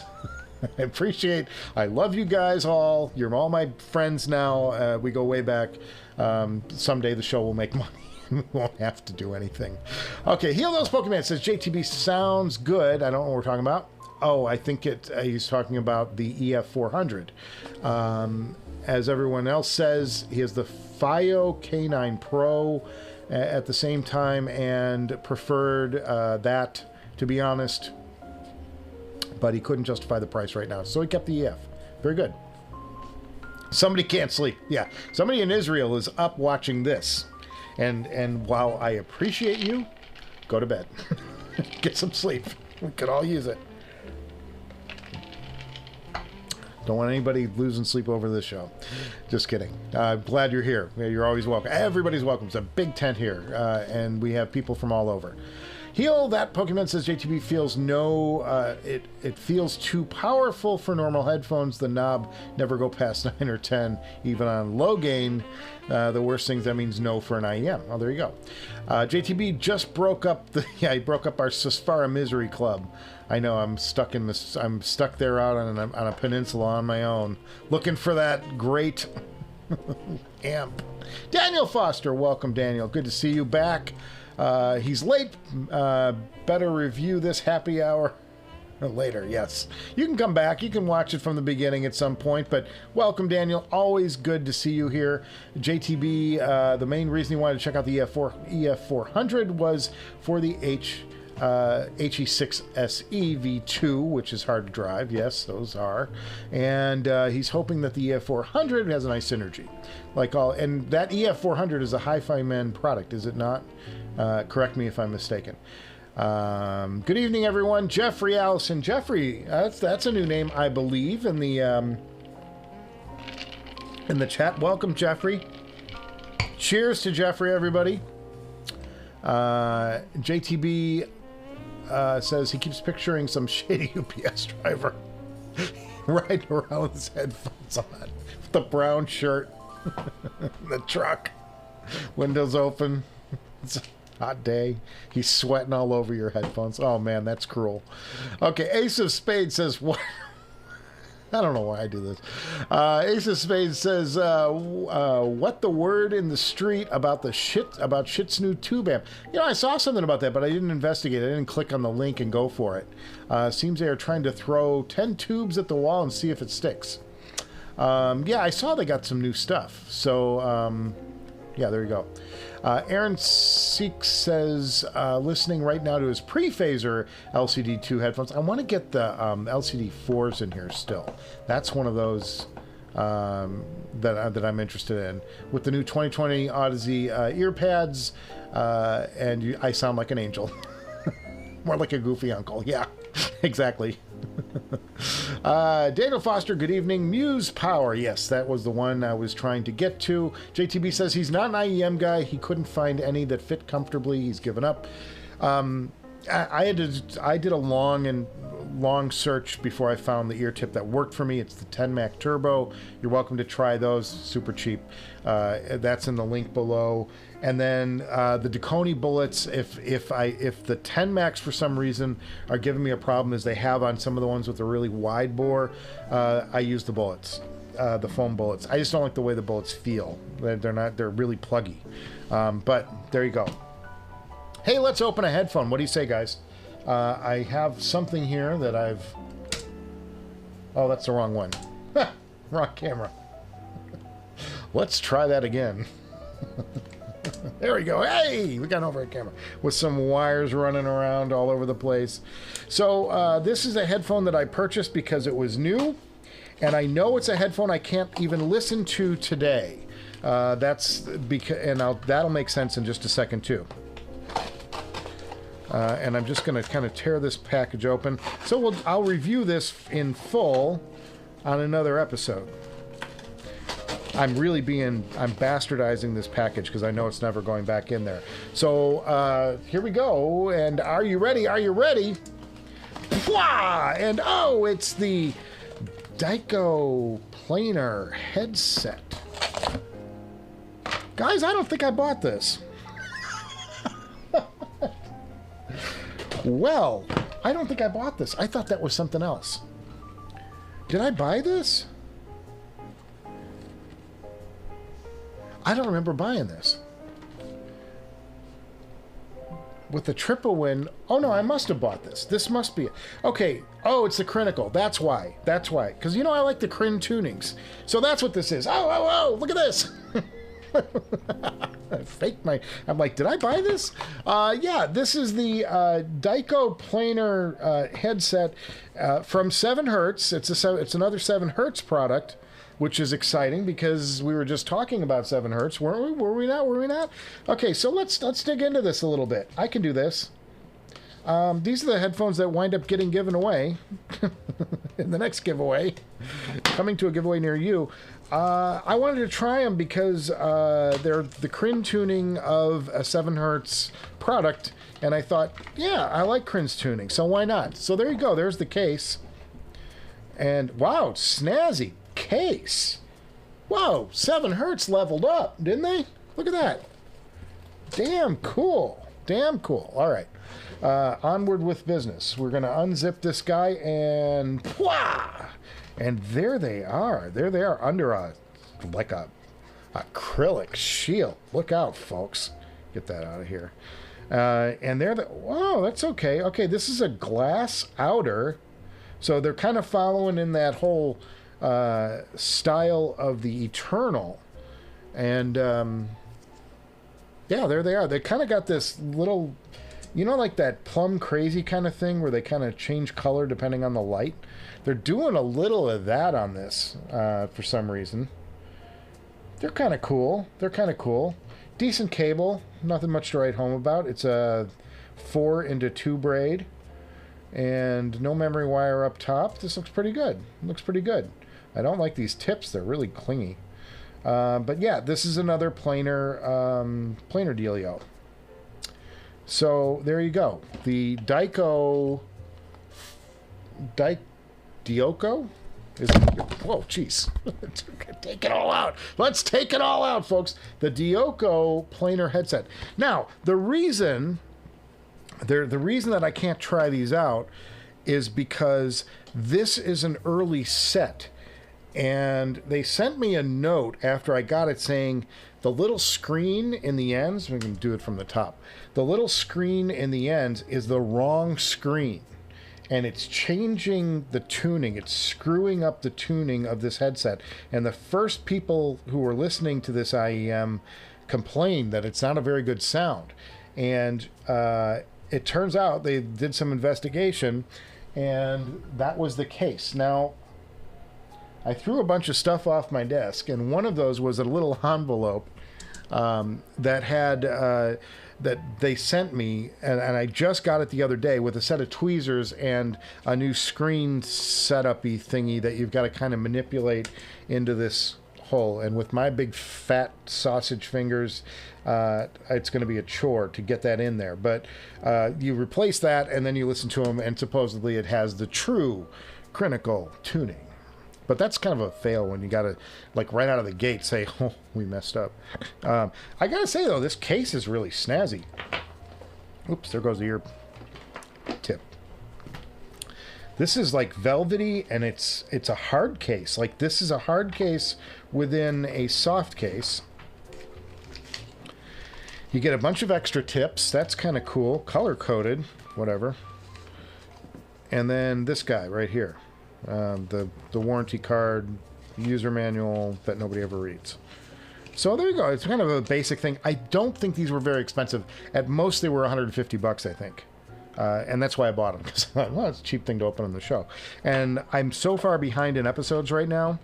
I love you guys all. You're all my friends now. We go way back. Someday the show will make money. We won't have to do anything. Okay, Heal Those Pokemon says JTB sounds good. I don't know what we're talking about. Oh, I think he's talking about the EF400. As everyone else says, he has the FiO K9 Pro at the same time, and preferred that, to be honest, but he couldn't justify the price right now, so he kept the EF. Very good. Somebody can't sleep. Yeah, somebody in Israel is up watching this, and while I appreciate you, go to bed. Get some sleep. We could all use it. Don't want anybody losing sleep over this show. Just kidding. Glad you're here. You're always welcome. Everybody's welcome. It's a big tent here, and we have people from all over. Heal That Pokemon says JTB feels it feels too powerful for normal headphones. The knob never go past 9 or 10, even on low gain. The worst things, that means no for an IEM. Oh, there you go. JTB just broke up he broke up our Susvara Misery Club. I know, I'm stuck there out on a peninsula on my own, looking for that great amp. Daniel Foster, welcome Daniel. Good to see you back. He's late. Better review this happy hour later. Yes, you can come back. You can watch it from the beginning at some point. But welcome, Daniel. Always good to see you here. JTB. The main reason he wanted to check out the EF400 was for the HE6 SE V2, which is hard to drive. Yes, those are. And he's hoping that the EF400 has a nice synergy. And that EF400 is a Hifiman product, is it not? Correct me if I'm mistaken. Good evening, everyone. Jeffrey Allison. Jeffrey, that's a new name, I believe, in the chat. Welcome, Jeffrey. Cheers to Jeffrey, everybody. JTB says he keeps picturing some shady UPS driver riding around with his headphones on, with the brown shirt, the truck, windows open. It's a hot day. He's sweating all over your headphones. Oh man, that's cruel. Okay, Ace of Spades says what? I don't know why I do this. Ace of Spades says, what the word in the street about Shit's new tube amp? I saw something about that, but I didn't investigate. I didn't click on the link and go for it. Seems they are trying to throw 10 tubes at the wall and see if it sticks. Yeah, I saw they got some new stuff. So, yeah, there you go. Aaron Seek says, listening right now to his pre-phaser LCD2 headphones. I want to get the LCD4s in here still. That's one of those that I'm interested in. With the new 2020 Audeze ear pads, and I sound like an angel. More like a goofy uncle. Yeah, exactly. Daniel Foster, good evening. Muse Power, yes, that was the one I was trying to get to. JTB says he's not an IEM guy. He couldn't find any that fit comfortably. He's given up. I did a long search before I found the ear tip that worked for me. It's the TENNMAK Turbo. You're welcome to try those. Super cheap. That's in the link below. And then the Duconi bullets, if the TENNMAKs for some reason are giving me a problem, as they have on some of the ones with the really wide bore, I use the bullets, the foam bullets. I just don't like the way the bullets feel. They're really pluggy. But there you go. Hey, let's open a headphone. What do you say, guys? I have something here that oh, that's the wrong one. Wrong camera. Let's try that again. There we go. Hey, we got an overhead camera with some wires running around all over the place. So this is a headphone that I purchased because it was new, and I know it's a headphone I can't even listen to today. That's because, and that'll make sense in just a second too. And I'm just going to kind of tear this package open. So I'll review this in full on another episode. I'm bastardizing this package because I know it's never going back in there. So here we go. And are you ready? Are you ready? Pwah! And oh, it's the Dyko planar headset. Guys, I don't think I bought this. Well, I don't think I bought this. I thought that was something else. Did I buy this? I don't remember buying this. With the triple win... Oh, no, I must have bought this. This must be it. Okay. Oh, it's the Critical. That's why. That's why. Because, you know, I like the Crin tunings. So that's what this is. Oh, look at this. I'm like, did I buy this? Yeah, this is the Dyko planar headset from 7 Hertz. It's another 7 Hertz product, which is exciting because we were just talking about 7 Hertz, weren't we? Were we not? Okay, so let's dig into this a little bit. I can do this. These are the headphones that wind up getting given away in the next giveaway, coming to a giveaway near you. I wanted to try them because they're the Crin tuning of a 7 Hertz product, and I thought, yeah, I like Crin's tuning, so why not? So there you go. There's the case. And wow, snazzy case. Whoa, 7 Hertz leveled up, didn't they? Look at that. Damn cool. Damn cool. All right. Onward with business. We're going to unzip this guy and... Wah! And there they are. There they are under a acrylic shield. Look out, folks. Get that out of here. And they're whoa, that's okay. Okay, this is a glass outer. So they're kind of following in that whole style of the Eternal. And yeah, there they are. They kind of got this little, you know, like that Plum Crazy kind of thing where they kind of change color depending on the light. They're doing a little of that on this for some reason. They're kind of cool. They're kind of cool. Decent cable. Nothing much to write home about. It's a 4-into-2 braid. And no memory wire up top. This looks pretty good. Looks pretty good. I don't like these tips. They're really clingy. But yeah, this is another planar dealio. So there you go. The Dyoko... Dyoko? Whoa, jeez. Take it all out. Let's take it all out, folks. The Dyoko planar headset. Now, the reason that I can't try these out is because this is an early set. And they sent me a note after I got it saying the little screen in the ends, we can do it from the top. The little screen in the ends is the wrong screen. And it's changing the tuning. It's screwing up the tuning of this headset. And the first people who were listening to this IEM complained that it's not a very good sound. And it turns out they did some investigation, and that was the case. Now, I threw a bunch of stuff off my desk, and one of those was a little envelope that had... that they sent me, and I just got it the other day with a set of tweezers and a new screen setup-y thingy that you've got to kind of manipulate into this hole. And with my big fat sausage fingers, it's going to be a chore to get that in there. But you replace that, and then you listen to them, and supposedly it has the true critical tuning. But that's kind of a fail when you got to, like, right out of the gate say, oh, we messed up. I got to say, though, this case is really snazzy. Oops, there goes the ear tip. This is, like, velvety, and it's a hard case. Like, this is a hard case within a soft case. You get a bunch of extra tips. That's kind of cool. Color-coded, whatever. And then this guy right here. The warranty card, user manual that nobody ever reads. So there you go. It's kind of a basic thing. I don't think these were very expensive. At most, they were 150 bucks, I think. And that's why I bought them, because I thought, well, it's a cheap thing to open on the show. And I'm so far behind in episodes right now.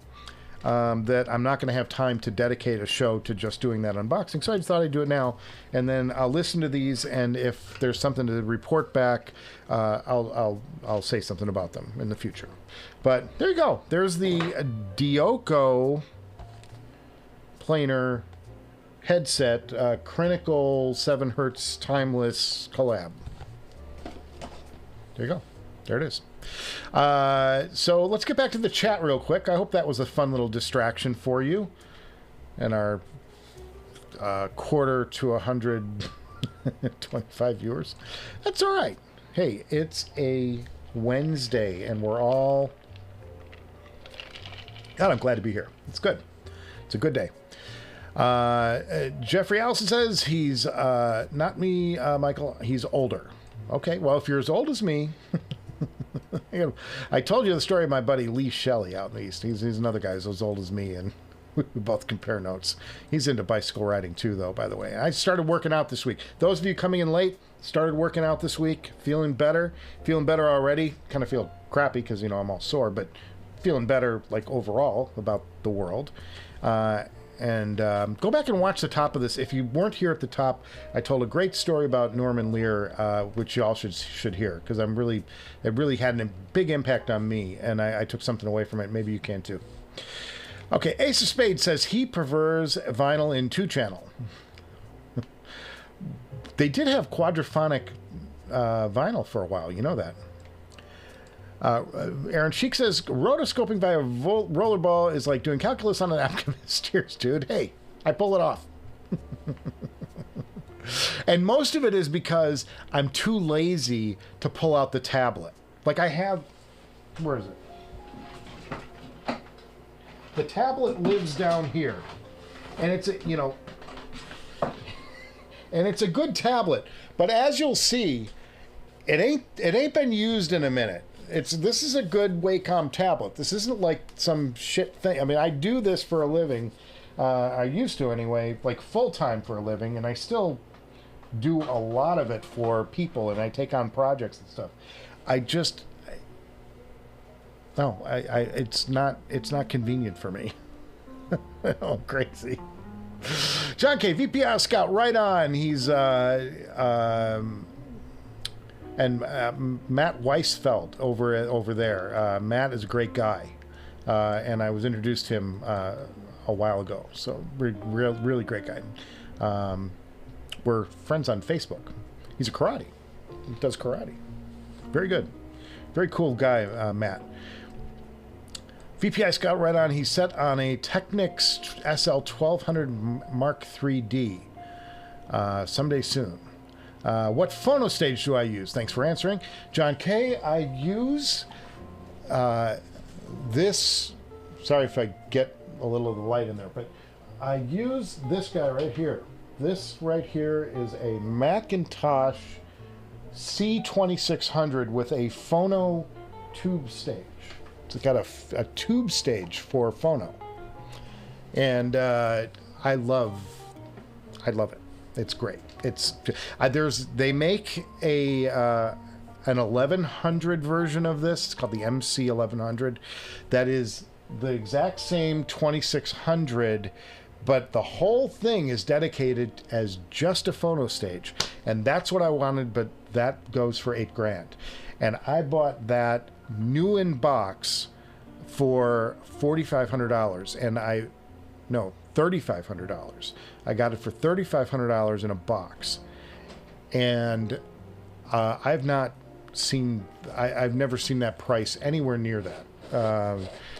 that I'm not going to have time to dedicate a show to just doing that unboxing. So I just thought I'd do it now, and then I'll listen to these, and if there's something to report back, I'll say something about them in the future. But there you go. There's the Dioko planar headset, Critical 7 Hertz Timeless collab. There you go. There it is. So let's get back to the chat real quick. I hope that was a fun little distraction for you. And our quarter to 125 viewers. That's all right. Hey, it's a Wednesday, and we're all... God, I'm glad to be here. It's good. It's a good day. Jeffrey Allison says he's not me, Michael. He's older. Okay, well, if you're as old as me... I told you the story of my buddy Lee Shelley out in the East. He's another guy who's as old as me, and we both compare notes. He's into bicycle riding too, though, by the way. I started working out this week. Those of you coming in late, started working out this week. Feeling better already. Kind of feel crappy because, you know, I'm all sore, but feeling better, like, overall about the world. And go back and watch the top of this. If you weren't here at the top, I told a great story about Norman Lear, which you all should hear, because it really had a big impact on me, and I took something away from it. Maybe you can too. Okay, Ace of Spades says he prefers vinyl in 2-channel. They did have quadraphonic vinyl for a while, you know that. Aaron Sheik says rotoscoping via rollerball is like doing calculus on an napkin of steers, dude. Hey, I pull it off. And most of it is because I'm too lazy to pull out the tablet. Like I have, where is it? The tablet lives down here, and it's a, you know, and it's a good tablet. But as you'll see, it ain't been used in a minute. This is a good Wacom tablet. This isn't like some shit thing. I mean, I do this for a living. I used to anyway, like full-time for a living, and I still do a lot of it for people, and I take on projects and stuff. It's not convenient for me. Oh, crazy. John K, VPI Scout, right on. He's and Matt Weisfeld over there. Matt is a great guy, and I was introduced to him a while ago. So really great guy. We're friends on Facebook. He's a karate. He does karate. Very good. Very cool guy, Matt. VPI Scout, right on. He's set on a Technics SL1200 Mark III-D. Someday soon. What phono stage do I use? Thanks for answering. John K, I use this. Sorry if I get a little of the light in there, but I use this guy right here. This right here is a Macintosh C2600 with a phono tube stage. It's got a tube stage for phono, and I love it. It's great. It's they make an 1100 version of this. It's called the MC 1100. That is the exact same 2600, but the whole thing is dedicated as just a phono stage, and that's what I wanted. But that goes for $8,000, and I bought that new in box for $4,500, and $3,500. I got it for $3,500 in a box, and I've never seen that price anywhere near that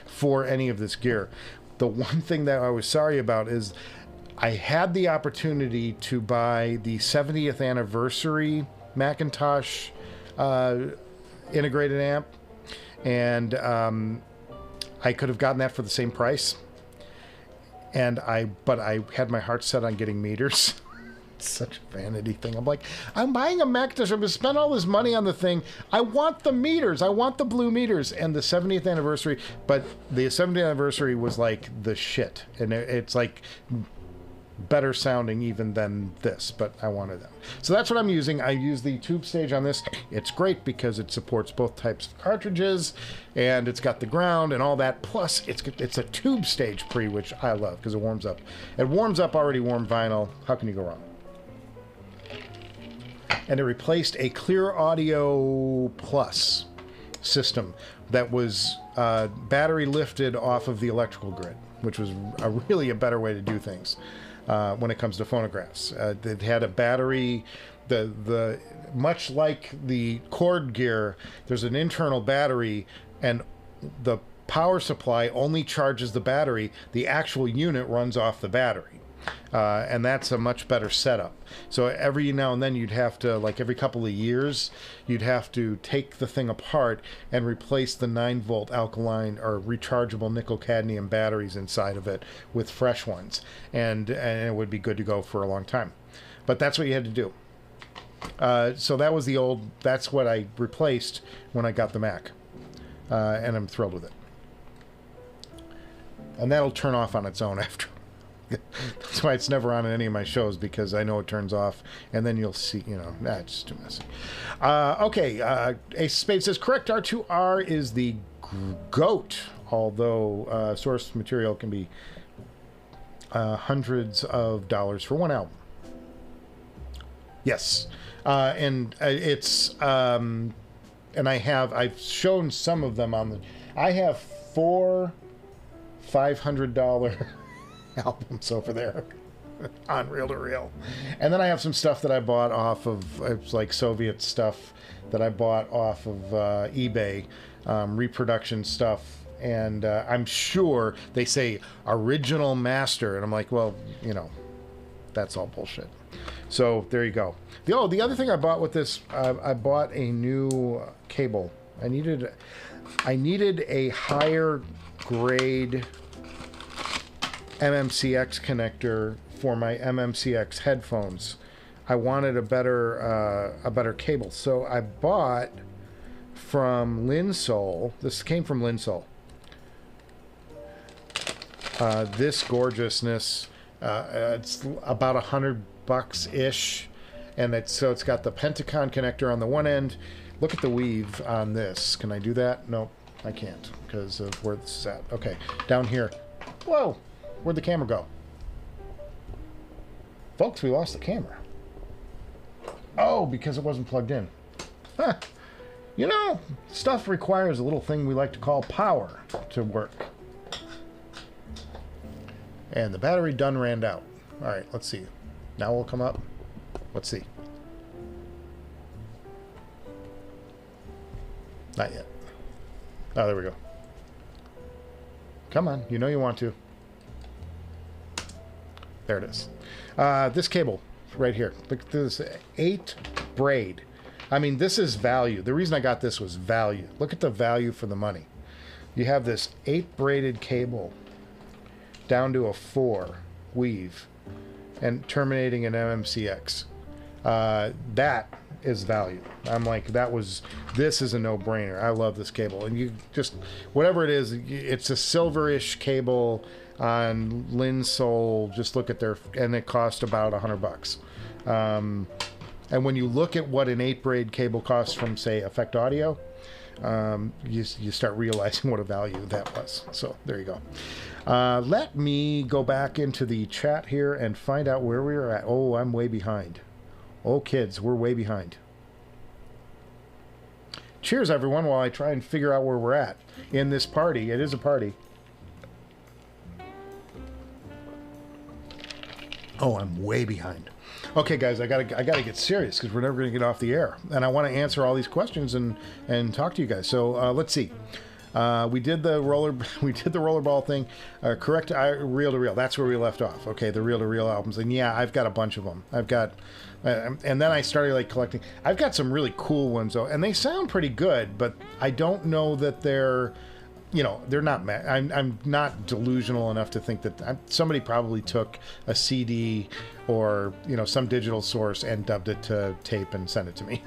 for any of this gear. The one thing that I was sorry about is I had the opportunity to buy the 70th anniversary Macintosh integrated amp, and I could have gotten that for the same price. But I had my heart set on getting meters. It's such a vanity thing. I'm like, I'm buying a Macintosh. I'm going to spend all this money on the thing. I want the meters. I want the blue meters. And the 70th anniversary, but the 70th anniversary was like the shit. And it's like better sounding even than this, but I wanted them. So that's what I'm using. I use the tube stage on this. It's great because it supports both types of cartridges, and it's got the ground and all that. Plus, it's a tube stage pre, which I love because it warms up. It warms up already warm vinyl. How can you go wrong? And it replaced a Clear-Audio Plus system that was battery lifted off of the electrical grid, which was really a better way to do things when it comes to phonographs. It had a battery, the much like the cord gear, there's an internal battery, and the power supply only charges the battery. The actual unit runs off the battery. And that's a much better setup. So every now and then you'd have to, like every couple of years, you'd have to take the thing apart and replace the 9-volt alkaline or rechargeable nickel cadmium batteries inside of it with fresh ones. And it would be good to go for a long time. But that's what you had to do. So that was the old, that's what I replaced when I got the Mac. And I'm thrilled with it. And that'll turn off on its own after. That's why it's never on any of my shows, because I know it turns off, and then you'll see, you know, it's just too messy. Okay, Ace Spade says, correct, R2R is the GOAT, although source material can be hundreds of dollars for one album. Yes, and it's, and I've shown some of them on the, I have 4 $500 albums over there on reel to reel, and then I have some stuff that I bought off of, it's like Soviet stuff that I bought off of eBay, reproduction stuff, and I'm sure they say original master, and I'm like, well, you know, that's all bullshit. So there you go. The other thing I bought with this, I bought a new cable. I needed a higher grade MMCX connector for my MMCX headphones. I wanted a better cable, so I bought from Linsol. This came from Linsol. This gorgeousness. It's about $100 ish, and it's got the Pentacon connector on the one end. Look at the weave on this. Can I do that? Nope, I can't because of where this is at. Okay, down here. Whoa. Where'd the camera go? Folks, we lost the camera. Oh, because it wasn't plugged in. Huh. You know, stuff requires a little thing we like to call power to work. And the battery done ran out. All right, let's see. Now we'll come up. Let's see. Not yet. Oh, there we go. Come on, you know you want to. There it is. This cable right here. Look at this 8 braid. I mean, this is value. The reason I got this was value. Look at the value for the money. You have this 8 braided cable down to a 4 weave and terminating an MMCX. That is value. I'm like, this is a no-brainer. I love this cable. And you just, whatever it is, it's a silverish cable on Linsol. Just look at their, and it cost about $100. And when you look at what an 8 braid cable costs from, say, Effect Audio, you start realizing what a value that was. So there you go. Let me go back into the chat here and find out where we are at. Oh, I'm way behind. Oh, kids, we're way behind. Cheers, everyone, while I try and figure out where we're at in this party. It is a party. Oh, I'm way behind. Okay, guys, I gotta get serious because we're never gonna get off the air, and I want to answer all these questions and talk to you guys. So let's see. We did the rollerball thing. Correct, reel to reel. That's where we left off. Okay, the reel to reel albums, and yeah, I've got a bunch of them. I've got, and then I started like collecting. I've got some really cool ones though, and they sound pretty good, but I don't know that they're, you know, they're not. I'm not delusional enough to think that somebody probably took a CD or, you know, some digital source and dubbed it to tape and sent it to me.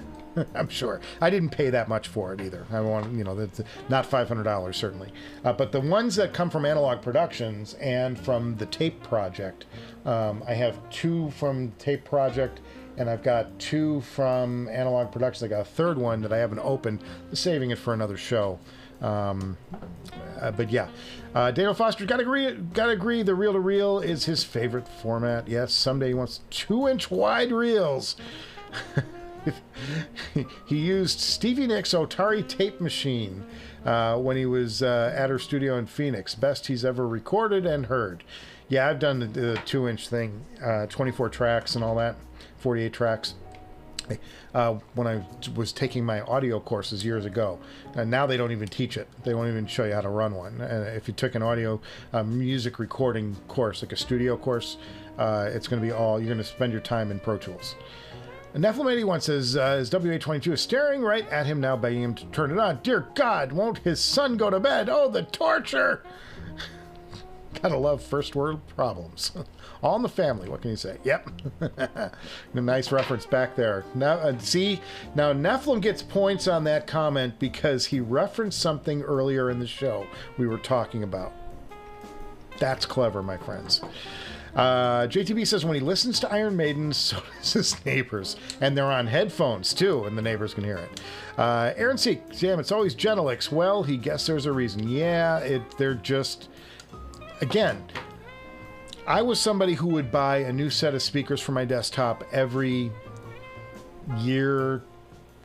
I'm sure. I didn't pay that much for it either. I want, that's not $500 certainly. But the ones that come from Analog Productions and from the Tape Project, I have 2 from Tape Project, and I've got 2 from Analog Productions. I got a third one that I haven't opened, saving it for another show. But yeah, Daniel Foster, gotta agree, the reel-to-reel is his favorite format. Yes, someday he wants 2-inch wide reels. He used Stevie Nicks' Otari tape machine when he was at her studio in Phoenix. Best he's ever recorded and heard. Yeah, I've done the 2-inch thing, 24 tracks and all that, 48 tracks. When I was taking my audio courses years ago, and now they don't even teach it. They won't even show you how to run one. And if you took an audio music recording course, like a studio course, it's going to be all, you're going to spend your time in Pro Tools. Nephilim81 says, as WA22 is staring right at him now, begging him to turn it on. Dear God, won't his son go to bed? Oh, the torture! Gotta love first world problems. All in the family, what can you say? Yep. A nice reference back there. Now, see, now Nephilim gets points on that comment because he referenced something earlier in the show we were talking about. That's clever, my friends. JTB says when he listens to Iron Maiden, so does his neighbors. And they're on headphones, too, and the neighbors can hear it. Aaron C. Damn, it's always Genelix. Well, he guessed there's a reason. Yeah, they're just... Again, I was somebody who would buy a new set of speakers for my desktop every year,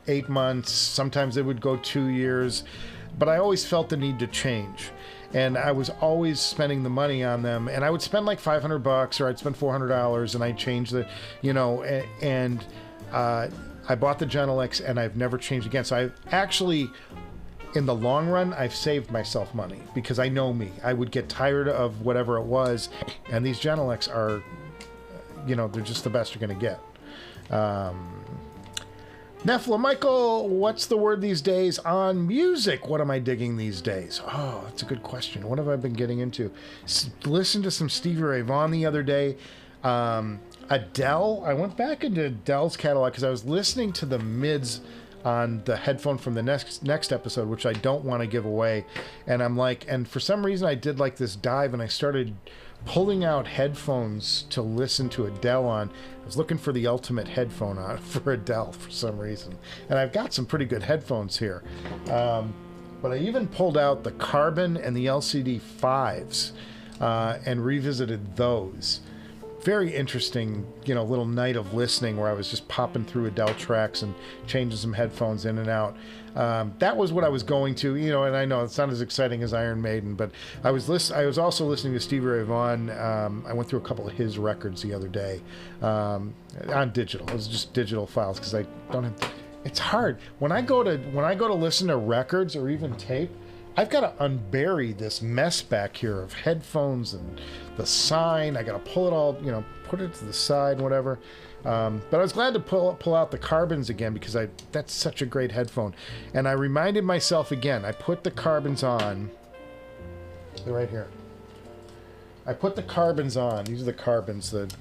8 months. Sometimes it would go 2 years. But I always felt the need to change. And I was always spending the money on them. And I would spend like $500 or I'd spend $400 and I'd change the, I bought the Genelix and I've never changed again. So I actually, in the long run, I've saved myself money because I know me. I would get tired of whatever it was. And these Genelix are, they're just the best you're going to get. Nephilim Michael, what's the word these days on music? What am I digging these days? Oh, that's a good question. What have I been getting into? Listened to some Stevie Ray Vaughan the other day. Adele. I went back into Adele's catalog because I was listening to the mids on the headphone from the next episode, which I don't want to give away. And I'm like, and for some reason I did like this dive and I started pulling out headphones to listen to Adele on. I was looking for the ultimate headphone on for Adele for some reason. And I've got some pretty good headphones here. But I even pulled out the Carbon and the LCD 5s and revisited those. Very interesting, little night of listening where I was just popping through Adele tracks and changing some headphones in and out. That was what I was going to, and I know it's not as exciting as Iron Maiden, but I was also listening to Stevie Ray Vaughan. I went through a couple of his records the other day on digital. It was just digital files because I don't have. It's hard when I go to listen to records or even tape. I've got to unbury this mess back here of headphones and the sign. I got to pull it all, put it to the side, whatever. But I was glad to pull out the Carbons again because that's such a great headphone. And I reminded myself again, I put the Carbons on. They're right here. I put the Carbons on. These are the Carbons, the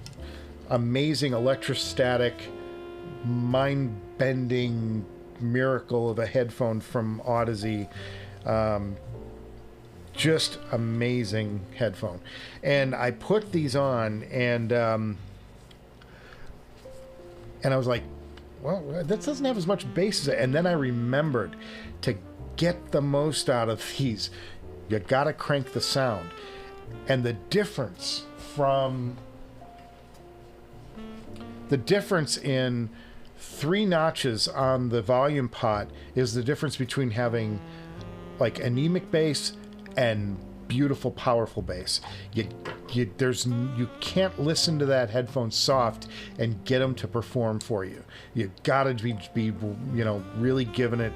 amazing electrostatic, mind-bending miracle of a headphone from Audeze. Just amazing headphone. And I put these on and I was like, well, that doesn't have as much bass as it. And then I remembered to get the most out of these, you gotta crank the sound. And the difference in 3 notches on the volume pot is the difference between having like anemic bass and beautiful, powerful bass. You can't listen to that headphone soft and get them to perform for you. You gotta be really giving it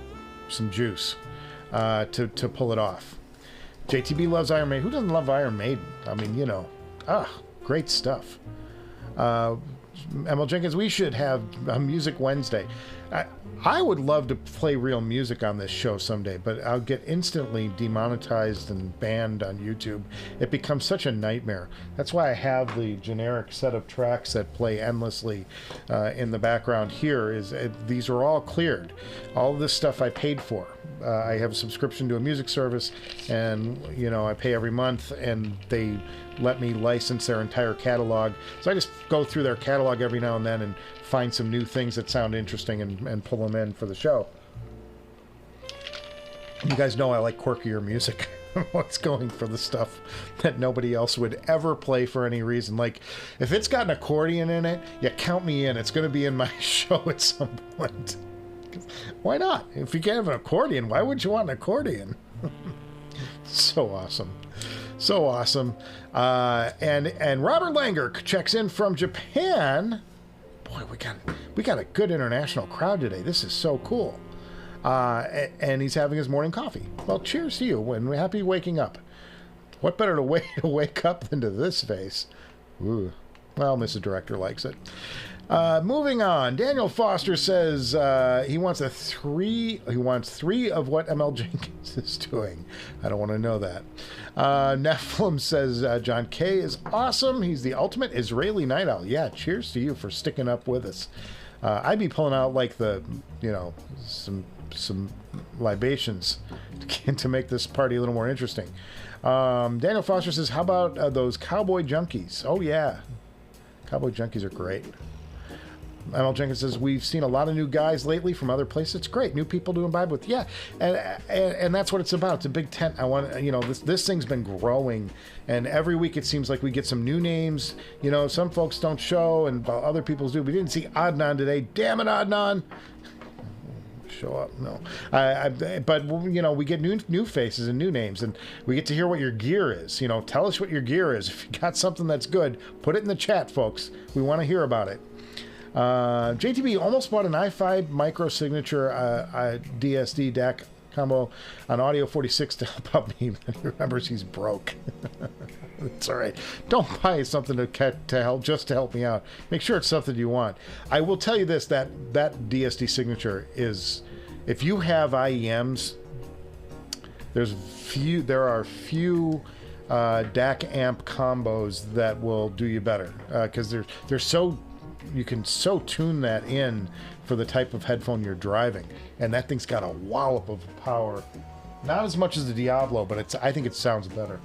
some juice to pull it off. JTB loves Iron Maiden. Who doesn't love Iron Maiden? I mean, great stuff. ML Jenkins, we should have a Music Wednesday. I would love to play real music on this show someday, but I'll get instantly demonetized and banned on YouTube. It becomes such a nightmare. That's why I have the generic set of tracks that play endlessly in the background here. These are all cleared. All of this stuff I paid for. I have a subscription to a music service, and I pay every month, and they let me license their entire catalog. So I just go through their catalog every now and then and find some new things that sound interesting and pull them in for the show. You guys know I like quirkier music. What's going for the stuff that nobody else would ever play for any reason. Like, if it's got an accordion in it, you count me in. It's going to be in my show at some point. Why not? If you can't have an accordion, why would you want an accordion? So awesome. So awesome. And Robert Langer checks in from Japan. Boy, we got a good international crowd today. This is so cool. And he's having his morning coffee. Well, cheers to you, and happy waking up. What better way to wake up than to this face? Ooh. Well, Mrs. Director likes it. Moving on, Daniel Foster says he wants three of what ML Jenkins is doing. I don't want to know that. Nephilim says John K is awesome. He's the ultimate Israeli night owl. Yeah, cheers to you for sticking up with us. I'd be pulling out like some libations to make this party a little more interesting. Daniel Foster says, how about those cowboy junkies? Oh yeah, cowboy junkies are great. ML Jenkins says, we've seen a lot of new guys lately from other places. It's great. New people to imbibe with. Yeah. And that's what it's about. It's a big tent. This thing's been growing, and every week it seems like we get some new names. Some folks don't show and other people's do. We didn't see Adnan today. Damn it, Adnan. Show up. No. But we get new faces and new names, and we get to hear what your gear is. Tell us what your gear is. If you got something that's good, put it in the chat, folks. We want to hear about it. JTB almost bought an i5 micro signature DSD DAC combo on Audio 46 to help out me, but he remembers he's broke. It's all right. Don't buy something to help me out. Make sure it's something you want. I will tell you this: that DSD signature is, if you have IEMs, there are few DAC amp combos that will do you better, because they're so. You can so tune that in for the type of headphone you're driving, and that thing's got a wallop of power. Not as much as the Diablo, but I think it sounds better.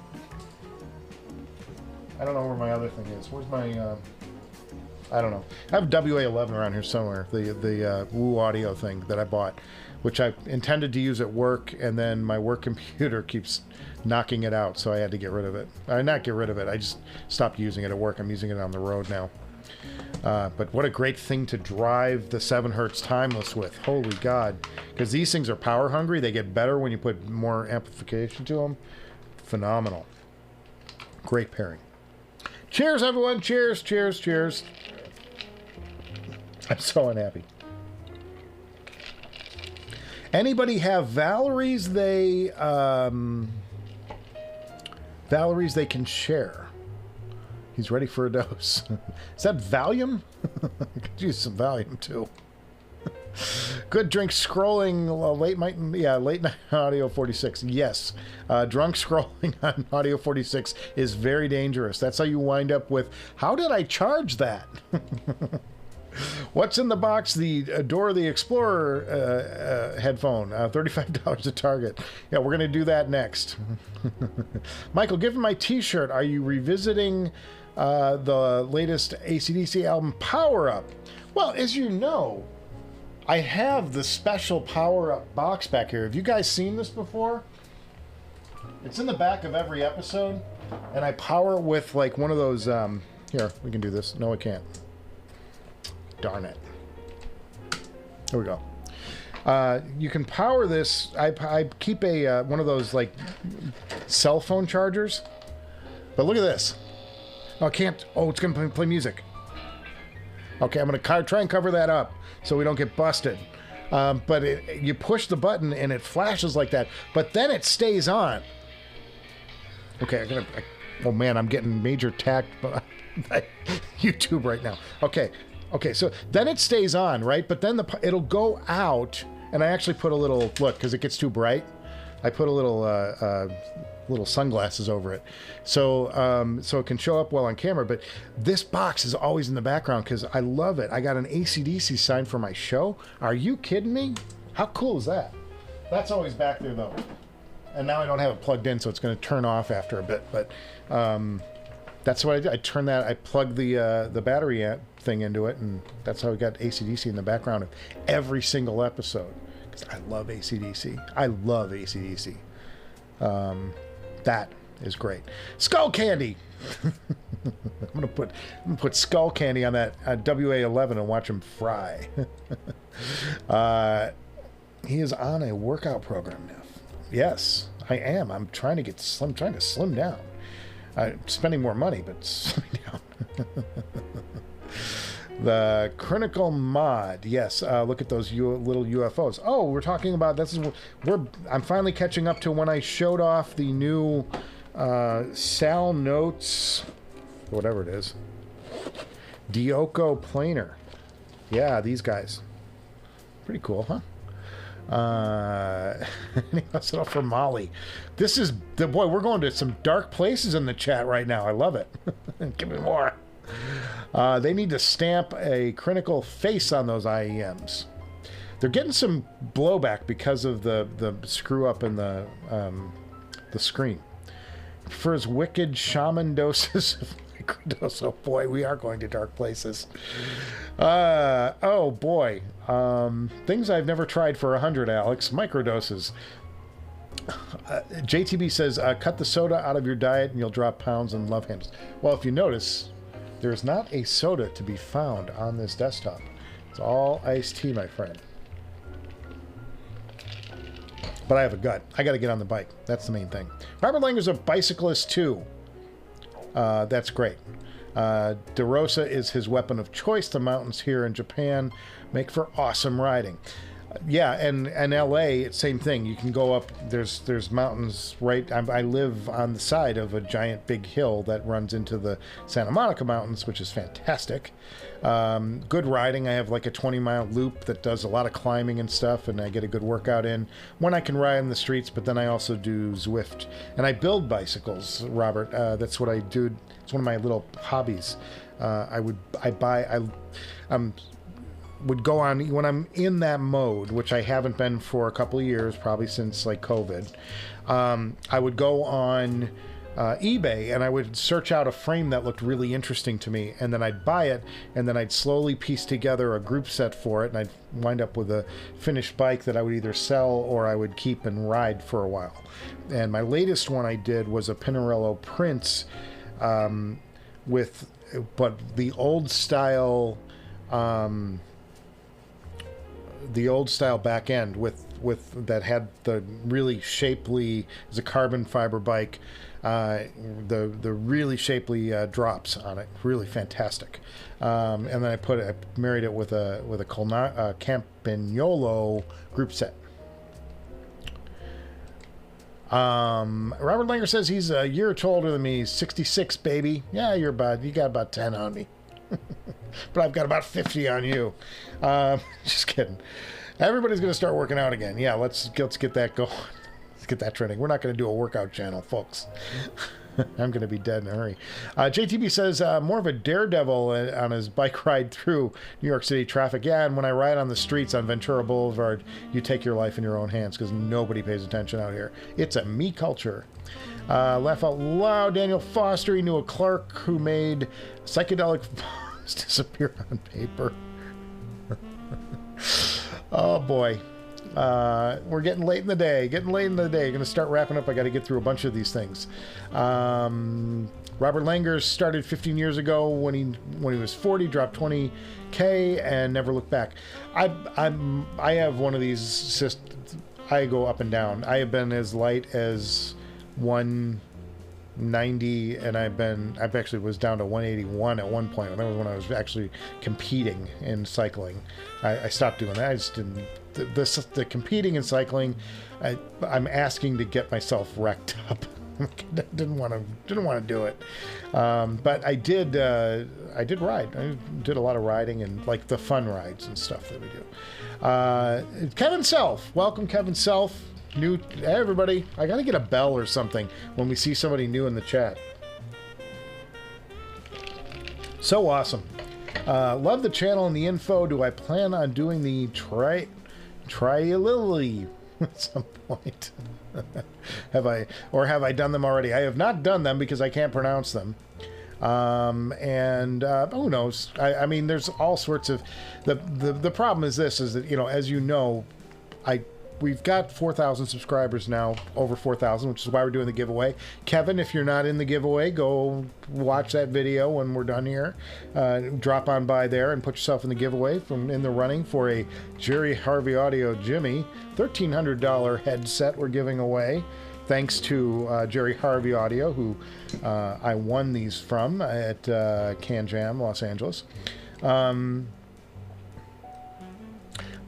I don't know where my other thing is. Where's my? I don't know. I have WA11 around here somewhere. The Woo Audio thing that I bought, which I intended to use at work, and then my work computer keeps knocking it out, so I had to get rid of it. Not get rid of it. I just stopped using it at work. I'm using it on the road now. But what a great thing to drive the 7 Hertz Timeless with. Holy God. Because these things are power hungry. They get better when you put more amplification to them. Phenomenal. Great pairing. Cheers, everyone. Cheers, cheers, cheers. I'm so unhappy. Anybody have Valerie's they can share? He's ready for a dose. Is that Valium? I could use some Valium too. Good drink scrolling late night Audio 46. Yes, drunk scrolling on Audio 46 is very dangerous. That's how you wind up with, how did I charge that? What's in the box? The Dora the Explorer headphone, $35 at Target. Yeah, we're going to do that next. Michael, given my t-shirt, are you revisiting the latest AC/DC album, Power Up? Well, as you know, I have the special Power Up box back here. Have you guys seen this before? It's in the back of every episode, and I power with like one of those, here, we can do this. No, I can't. Darn it. There we go. You can power this. I keep a one of those like cell phone chargers. But look at this. Oh, I can't. Oh, it's going to play music. Okay, I'm going to try and cover that up so we don't get busted. But you push the button and it flashes like that. But then it stays on. Okay, oh man, I'm getting major tagged by YouTube right now. Okay. Okay, so then it stays on, right? But then it'll go out, and I actually put a little, look, because it gets too bright, I put a little sunglasses over it, so so it can show up well on camera. But this box is always in the background because I love it. I got an AC/DC sign for my show. Are you kidding me? How cool is that? That's always back there though, and now I don't have it plugged in, so it's going to turn off after a bit. But that's what I did. I turned that. I plugged the battery thing into it, and that's how we got AC/DC in the background of every single episode. Because I love AC/DC. I love AC/DC. That is great. Skull Candy. I'm gonna put Skull Candy on that WA11 and watch him fry. He is on a workout program now. Yes, I am. I'm trying to slim down. I'm spending more money, but slimming down. The Critical Mod, yes. Look at those little UFOs. Oh, we're talking about I'm finally catching up to when I showed off the new Sal Notes, whatever it is, Dioko planer. Yeah, these guys, pretty cool, huh? That's enough for Molly. This is the boy. We're going to some dark places in the chat right now. I love it. Give me more. They need to stamp a critical face on those IEMs. They're getting some blowback because of the screw up in the screen. Prefers wicked shaman doses of microdose. Oh boy, we are going to dark places. Oh boy, things I've never tried for 100, Alex. Microdoses. JTB says, cut the soda out of your diet and you'll drop pounds and love handles. Well, if you notice, there's not a soda to be found on this desktop. It's all iced tea, my friend. But I have a gut. I got to get on the bike. That's the main thing. Robert Langer's a bicyclist too. That's great. DeRosa is his weapon of choice. The mountains here in Japan make for awesome riding. Yeah, and LA, same thing. You can go up. There's mountains right. I live on the side of a giant big hill that runs into the Santa Monica Mountains, which is fantastic. Good riding. I have like a 20-mile loop that does a lot of climbing and stuff, and I get a good workout in when I can ride in the streets. But then I also do Zwift, and I build bicycles. Robert, that's what I do. It's one of my little hobbies. Would go on when I'm in that mode, which I haven't been for a couple of years, probably since like COVID. I would go on eBay and I would search out a frame that looked really interesting to me, and then I'd buy it, and then I'd slowly piece together a group set for it, and I'd wind up with a finished bike that I would either sell or I would keep and ride for a while. And my latest one I did was a Pinarello Prince but the old style back end with that had the really shapely, it's a carbon fiber bike, the really shapely drops on it, really fantastic. And then I married it with a Campagnolo group set. Robert Langer says he's a year or two older than me. He's 66, baby. Yeah, you got about 10 on me. But I've got about 50 on you. Just kidding. Everybody's going to start working out again. Yeah, let's get that going. Let's get that trending. We're not going to do a workout channel, folks. I'm going to be dead in a hurry. JTB says more of a daredevil on his bike ride through New York City traffic. Yeah, and when I ride on the streets on Ventura Boulevard, you take your life in your own hands because nobody pays attention out here. It's a me culture. Laugh out loud. Daniel Foster, he knew a clerk who made psychedelic forms disappear on paper. Oh boy. We're getting late in the day. Going to start wrapping up. I got to get through a bunch of these things. Robert Langer started 15 years ago when he was 40, dropped 20K and never looked back. I have one of these I go up and down. I have been as light as 190, and I actually was down to 181 at one point. That was when I was actually competing in cycling. I stopped doing that. I just didn't. The competing in cycling, I'm asking to get myself wrecked up. didn't want to do it. But I did ride. I did a lot of riding and like the fun rides and stuff that we do. Kevin Self, welcome Kevin Self. New everybody. I gotta get a bell or something when we see somebody new in the chat. So awesome. Love the channel and the info. Do I plan on doing the Trialily at some point? Have I done them already? I have not done them because I can't pronounce them. Who knows? I mean, there's all sorts of the problem is this, is that, you know, as you know, we've got 4,000 subscribers now, over 4,000, which is why we're doing the giveaway. Kevin, if you're not in the giveaway, go watch that video when we're done here. Drop on by there and put yourself in the giveaway in the running for a Jerry Harvey Audio Jimmy $1,300 headset we're giving away. Thanks to Jerry Harvey Audio, who I won these from at Can Jam, Los Angeles.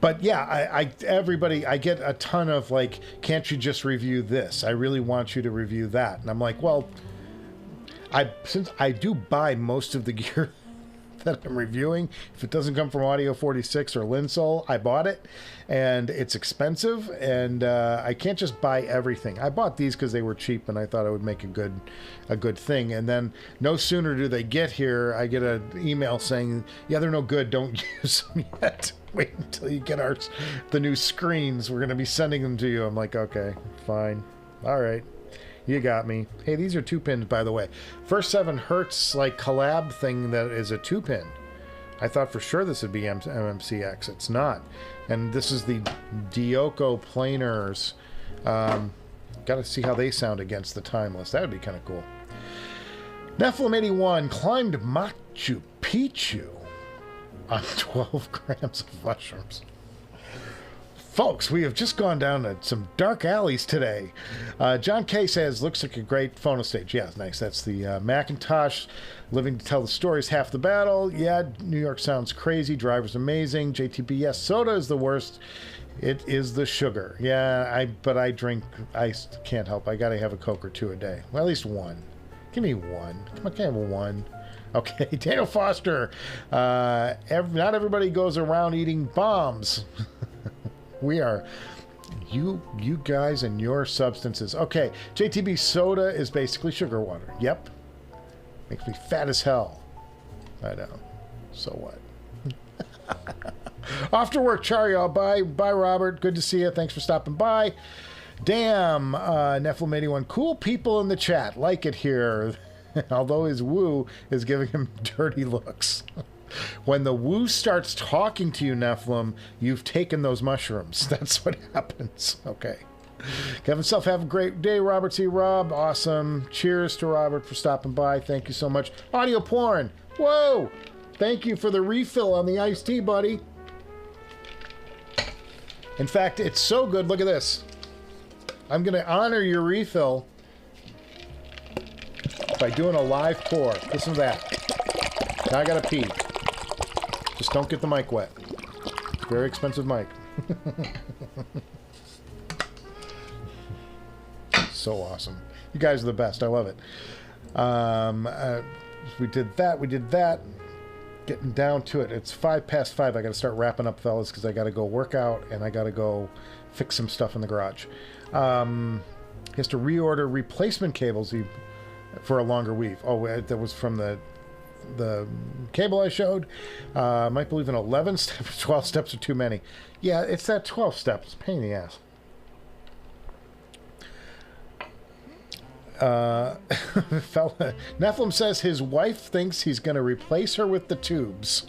But yeah, everybody, I get a ton of like, can't you just review this? I really want you to review that. And I'm like, well, since I do buy most of the gear that I'm reviewing, if it doesn't come from Audio 46 or Linsol, I bought it, and it's expensive, and I can't just buy everything. I bought these because they were cheap, and I thought it would make a good thing. And then no sooner do they get here, I get an email saying, yeah, they're no good, don't use them yet. Wait until you get the new screens. We're going to be sending them to you. I'm like, okay, fine. All right. You got me. Hey, these are 2-pins, by the way. First 7 Hertz, like, collab thing that is a 2-pin. I thought for sure this would be MMCX. It's not. And this is the Dioko planars. Got to see how they sound against the Timeless. That would be kind of cool. Nephilim81 climbed Machu Picchu on 12 grams of mushrooms. Folks, we have just gone down to some dark alleys today. John K says, looks like a great phono stage. Yeah, nice. That's the Macintosh. Living to tell the stories, half the battle. Yeah, New York sounds crazy. Driver's amazing. JTB, yes, soda is the worst. It is the sugar. Yeah, but I can't help. I got to have a Coke or 2 a day. Well, at least 1. Give me 1. Come on, can I have a 1? Okay, Daniel Foster. Not everybody goes around eating bombs. We are you guys and your substances. Okay, JTB soda is basically sugar water. Yep. Makes me fat as hell. I know. So what? Off to work, Char, y'all. Bye, Robert. Good to see you. Thanks for stopping by. Damn, Nephilim81. Cool people in the chat. Like it here. Although his woo is giving him dirty looks. When the woo starts talking to you, Nephilim, you've taken those mushrooms. That's what happens. Okay. Kevin Self, have a great day. Robert C. Rob, awesome. Cheers to Robert for stopping by. Thank you so much. Audio porn. Whoa. Thank you for the refill on the iced tea, buddy. In fact, it's so good. Look at this. I'm going to honor your refill by doing a live pour. Listen to that. Now I got to pee. Just don't get the mic wet. It's a very expensive mic. So awesome. You guys are the best. I love it. We did that. Getting down to it. It's 5:05. I got to start wrapping up, fellas, because I got to go work out and I got to go fix some stuff in the garage. He has to reorder replacement cables for a longer weave. Oh, that was from the cable I showed. Might believe in 11 steps. 12 steps are too many. Yeah, it's that 12 steps. Pain in the ass. Nephilim says his wife thinks he's going to replace her with tubes.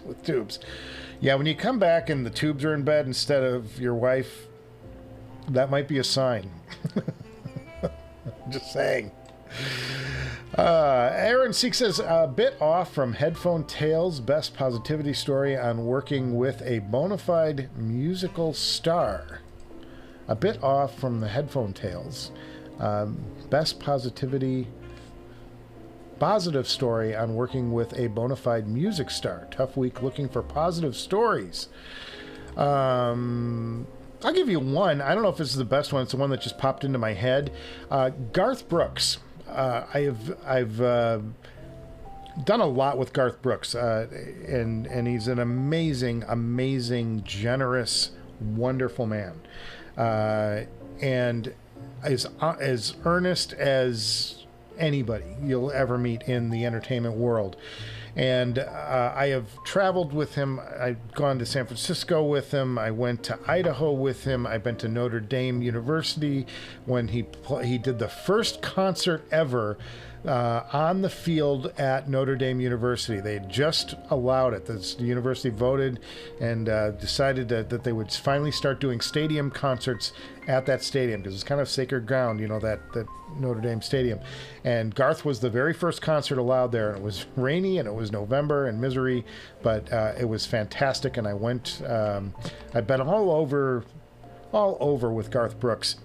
Yeah, when you come back and the tubes are in bed instead of your wife, that might be a sign. Just saying. Aaron Seek says, a bit off from Headphone Tales' best positivity story on working with a bona fide musical star. A bit off from the Headphone Tales. Best positive story on working with a bona fide music star. Tough week looking for positive stories. I'll give you one. I don't know if this is the best one. It's the one that just popped into my head. Garth Brooks. I've done a lot with Garth Brooks, and he's an amazing, generous, wonderful man, and as earnest as anybody you'll ever meet in the entertainment world. And I have traveled with him. I've gone to San Francisco with him. I went to Idaho with him. I've been to Notre Dame University when he did the first concert ever on the field at Notre Dame University. They had just allowed it. The university voted and decided that they would finally start doing stadium concerts at that stadium, because it's kind of sacred ground, you know, that Notre Dame Stadium. And Garth was the very first concert allowed there, and it was rainy and it was November and misery, but it was fantastic. And I went, I've been all over with Garth Brooks,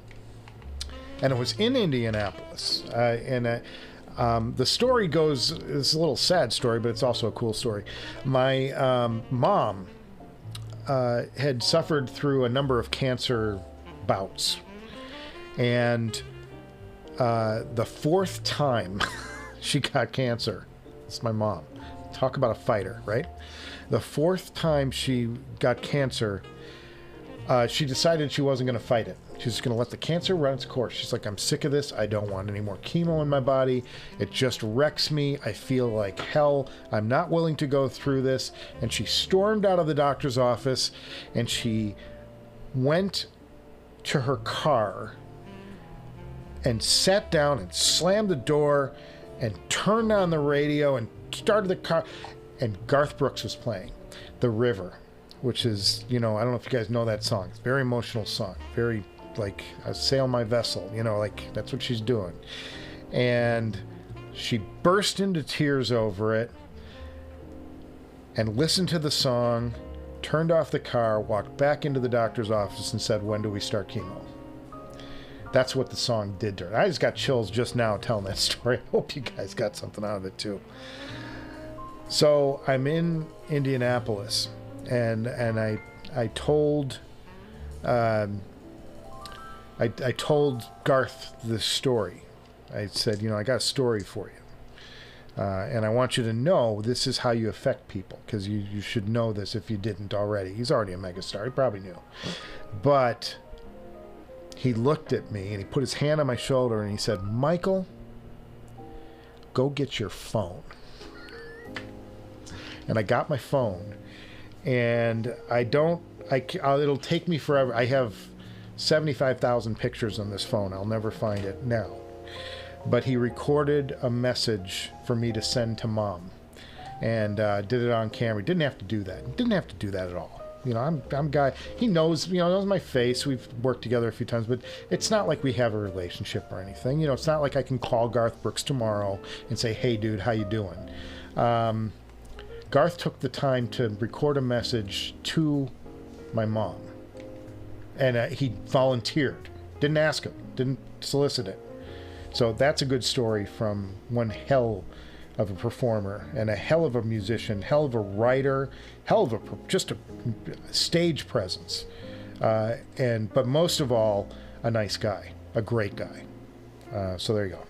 and it was in Indianapolis. The story goes, it's a little sad story, but it's also a cool story. My mom had suffered through a number of cancer bouts, and the fourth time she got cancer, it's my mom, talk about a fighter, right? The fourth time she got cancer, she decided she wasn't going to fight it. She's just going to let the cancer run its course. She's like, I'm sick of this. I don't want any more chemo in my body. It just wrecks me. I feel like hell. I'm not willing to go through this. And she stormed out of the doctor's office, and she went to her car and sat down and slammed the door and turned on the radio and started the car. And Garth Brooks was playing The River, which is, you know, I don't know if you guys know that song. It's a very emotional song. Very, like, I sail my vessel, you know, like, that's what she's doing. And she burst into tears over it and listened to the song, turned off the car, walked back into the doctor's office and said, when do we start chemo? That's what the song did to her. I just got chills just now telling that story. I hope you guys got something out of it too. So I'm in Indianapolis, and I told I told Garth this story. I said, you know, I got a story for you, and I want you to know this is how you affect people, because you should know this if you didn't already. He's already a megastar. He probably knew, but he looked at me and he put his hand on my shoulder and he said, Michael, go get your phone. And I got my phone, and it'll take me forever. I have 75,000 pictures on this phone. I'll never find it now. But he recorded a message for me to send to Mom, and did it on camera. He didn't have to do that. He didn't have to do that at all. You know, I'm a guy, he knows, you know, knows my face. We've worked together a few times, but it's not like we have a relationship or anything. You know, it's not like I can call Garth Brooks tomorrow and say, hey, dude, how you doing? Garth took the time to record a message to my mom, and he volunteered. Didn't ask him, didn't solicit it. So that's a good story from one hell of a performer and a hell of a musician, hell of a writer, hell of just a stage presence, but most of all, a nice guy, a great guy. So there you go.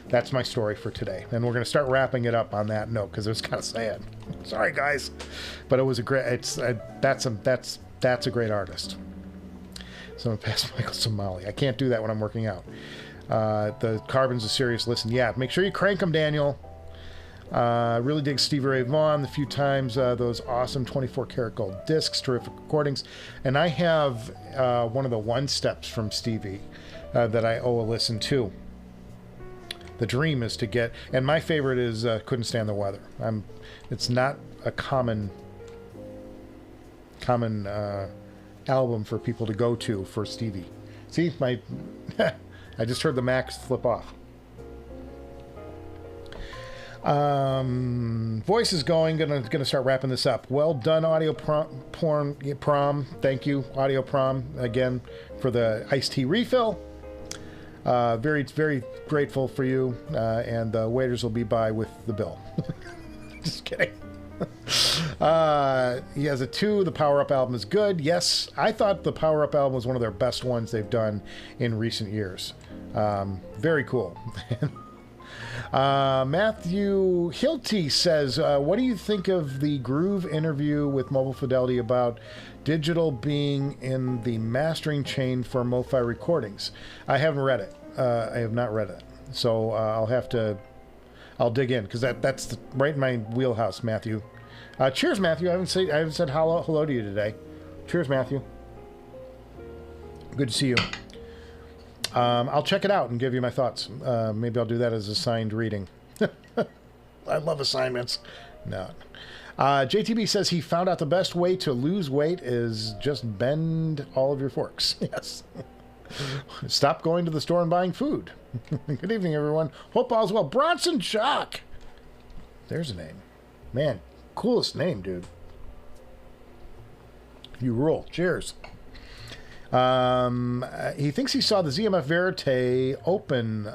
That's my story for today, and we're going to start wrapping it up on that note because it was kind of sad. Sorry, guys, but it was a great. That's a great artist. So I'm gonna pass Michael Somali. I can't do that when I'm working out. The Carbon's a serious listen. Yeah, make sure you crank them, Daniel. Really dig Stevie Ray Vaughan. The few times those awesome 24 karat gold discs, terrific recordings, and I have one of the one steps from Stevie that I owe a listen to. The dream is to get, and my favorite is Couldn't Stand the Weather. It's not a common album for people to go to for Stevie. See, I just heard the Macs flip off. Voice is going. Gonna start wrapping this up. Well done, Audio Prom. Thank you, Audio Prom, again for the iced tea refill. Very, very grateful for you, and the waiters will be by with the bill. Just kidding. He has a 2. The Power Up album is good. Yes, I thought the Power Up album was one of their best ones they've done in recent years. Very cool. Matthew Hilty says, what do you think of the Groove interview with Mobile Fidelity about digital being in the mastering chain for MoFi recordings? I haven't read it. I have not read it. So I'll dig in, because that's right in my wheelhouse, Matthew. Cheers, Matthew. I haven't said hello to you today. Cheers, Matthew. Good to see you. I'll check it out and give you my thoughts. Maybe I'll do that as a signed reading. I love assignments. No. JTB says he found out the best way to lose weight is just bend all of your forks. Yes. Stop going to the store and buying food. Good evening, everyone. Hope all's well. Bronson Shock. There's a name. Man, coolest name, dude. You rule. Cheers. He thinks he saw the ZMF Verite open.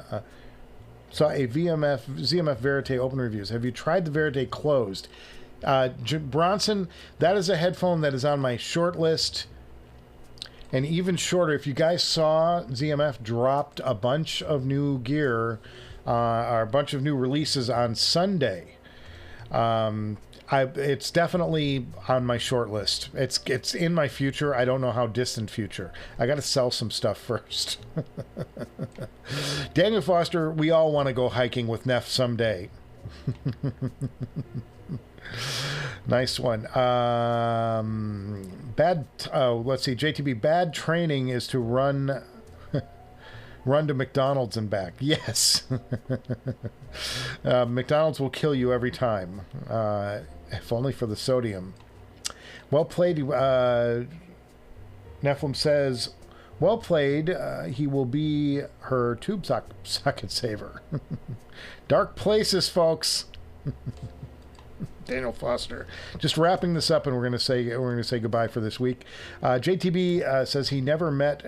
Saw a ZMF Verite open reviews. Have you tried the Verite closed? Bronson, that is a headphone that is on my short list. And even shorter, if you guys saw ZMF dropped a bunch of new gear, or a bunch of new releases on Sunday. It's definitely on my short list. It's in my future. I don't know how distant future. I got to sell some stuff first. Daniel Foster, we all want to go hiking with Neff someday. Nice one. Let's see. JTB, bad training is to run to McDonald's and back. Yes. McDonald's will kill you every time. If only for the sodium. Well played. Nephilim says, well played. He will be her tube socket saver. Dark places, folks. Daniel Foster. Just wrapping this up, and we're gonna say goodbye for this week. JTB says he never met.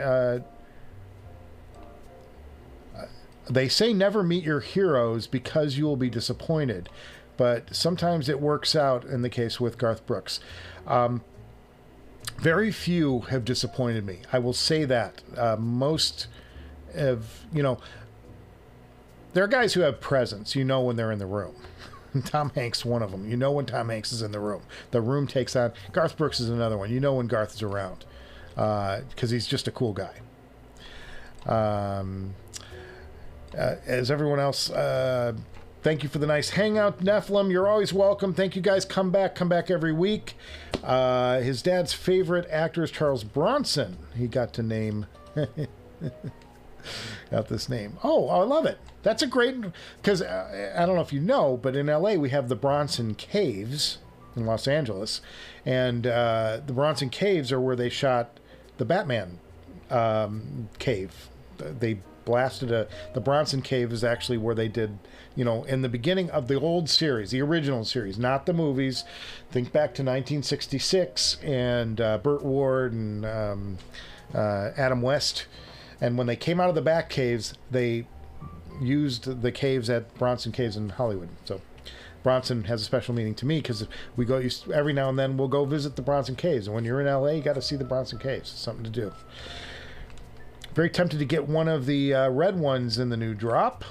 They say never meet your heroes because you will be disappointed, but sometimes it works out. In the case with Garth Brooks, very few have disappointed me. I will say that most have. There are guys who have presence. When they're in the room. Tom Hanks, one of them. When Tom Hanks is in the room. The room takes on. Garth Brooks is another one. When Garth is around. Because he's just a cool guy. As everyone else, thank you for the nice hangout, Nephilim. You're always welcome. Thank you, guys. Come back every week. His dad's favorite actor is Charles Bronson. He got to name... got this name. Oh, I love it. That's a great, because I don't know if you know, but in LA we have the Bronson Caves in Los Angeles, and the Bronson Caves are where they shot the Batman cave. They blasted the Bronson Cave is actually where they did, in the beginning of the old series, the original series, not the movies. Think back to 1966 and Burt Ward and Adam West. And when they came out of the back caves, they used the caves at Bronson Caves in Hollywood. So Bronson has a special meaning to me because we go every now and then we'll go visit the Bronson Caves. And when you're in LA, you got to see the Bronson Caves. It's something to do. Very tempted to get one of the red ones in the new drop.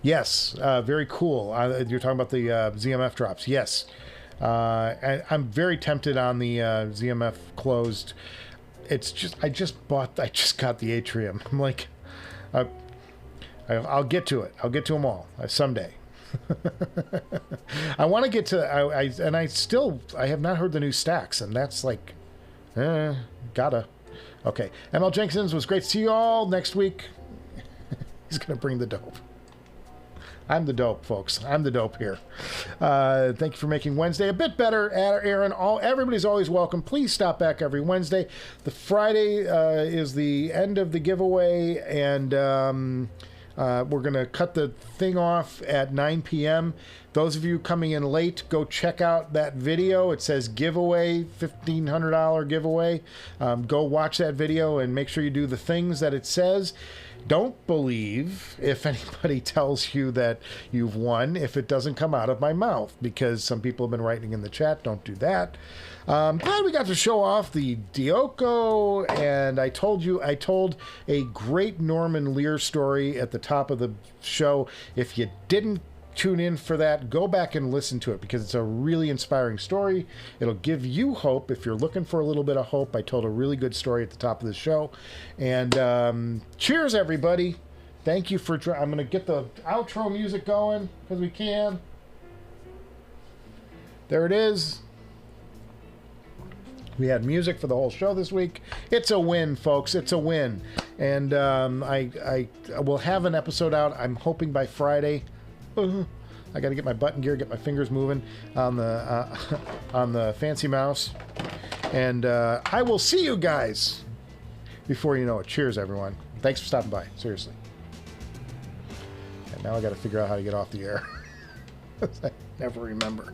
Yes, very cool. You're talking about the ZMF drops. Yes. I'm very tempted on the ZMF closed. It's just, I just got the Atrium. I'm like, I'll get to it. I'll get to them all someday. I want to get to, I have not heard the new stacks, and that's like, gotta. Okay. ML Jenkins, was great to see you all next week. He's going to bring the dope. I'm the dope, folks. I'm the dope here. Thank you for making Wednesday a bit better, Aaron. Everybody's always welcome. Please stop back every Wednesday. The Friday is the end of the giveaway, and we're going to cut the thing off at 9 p.m. Those of you coming in late, go check out that video. It says giveaway, $1,500 giveaway. Go watch that video and make sure you do the things that it says. Don't believe if anybody tells you that you've won if it doesn't come out of my mouth, because some people have been writing in the chat. Don't do that. Glad we got to show off the Dioko, and I told a great Norman Lear story at the top of the show. If you didn't tune in for that, go back and listen to it, because it's a really inspiring story. It'll give you hope if you're looking for a little bit of hope. I told a really good story at the top of the show. And cheers, everybody. Thank you for... I'm going to get the outro music going, because we can. There it is. We had music for the whole show this week. It's a win, folks. It's a win. And I will have an episode out, I'm hoping, by Friday. I got to get my button gear, get my fingers moving on the fancy mouse. And I will see you guys before you know it. Cheers, everyone. Thanks for stopping by. Seriously. And now I got to figure out how to get off the air. I never remember.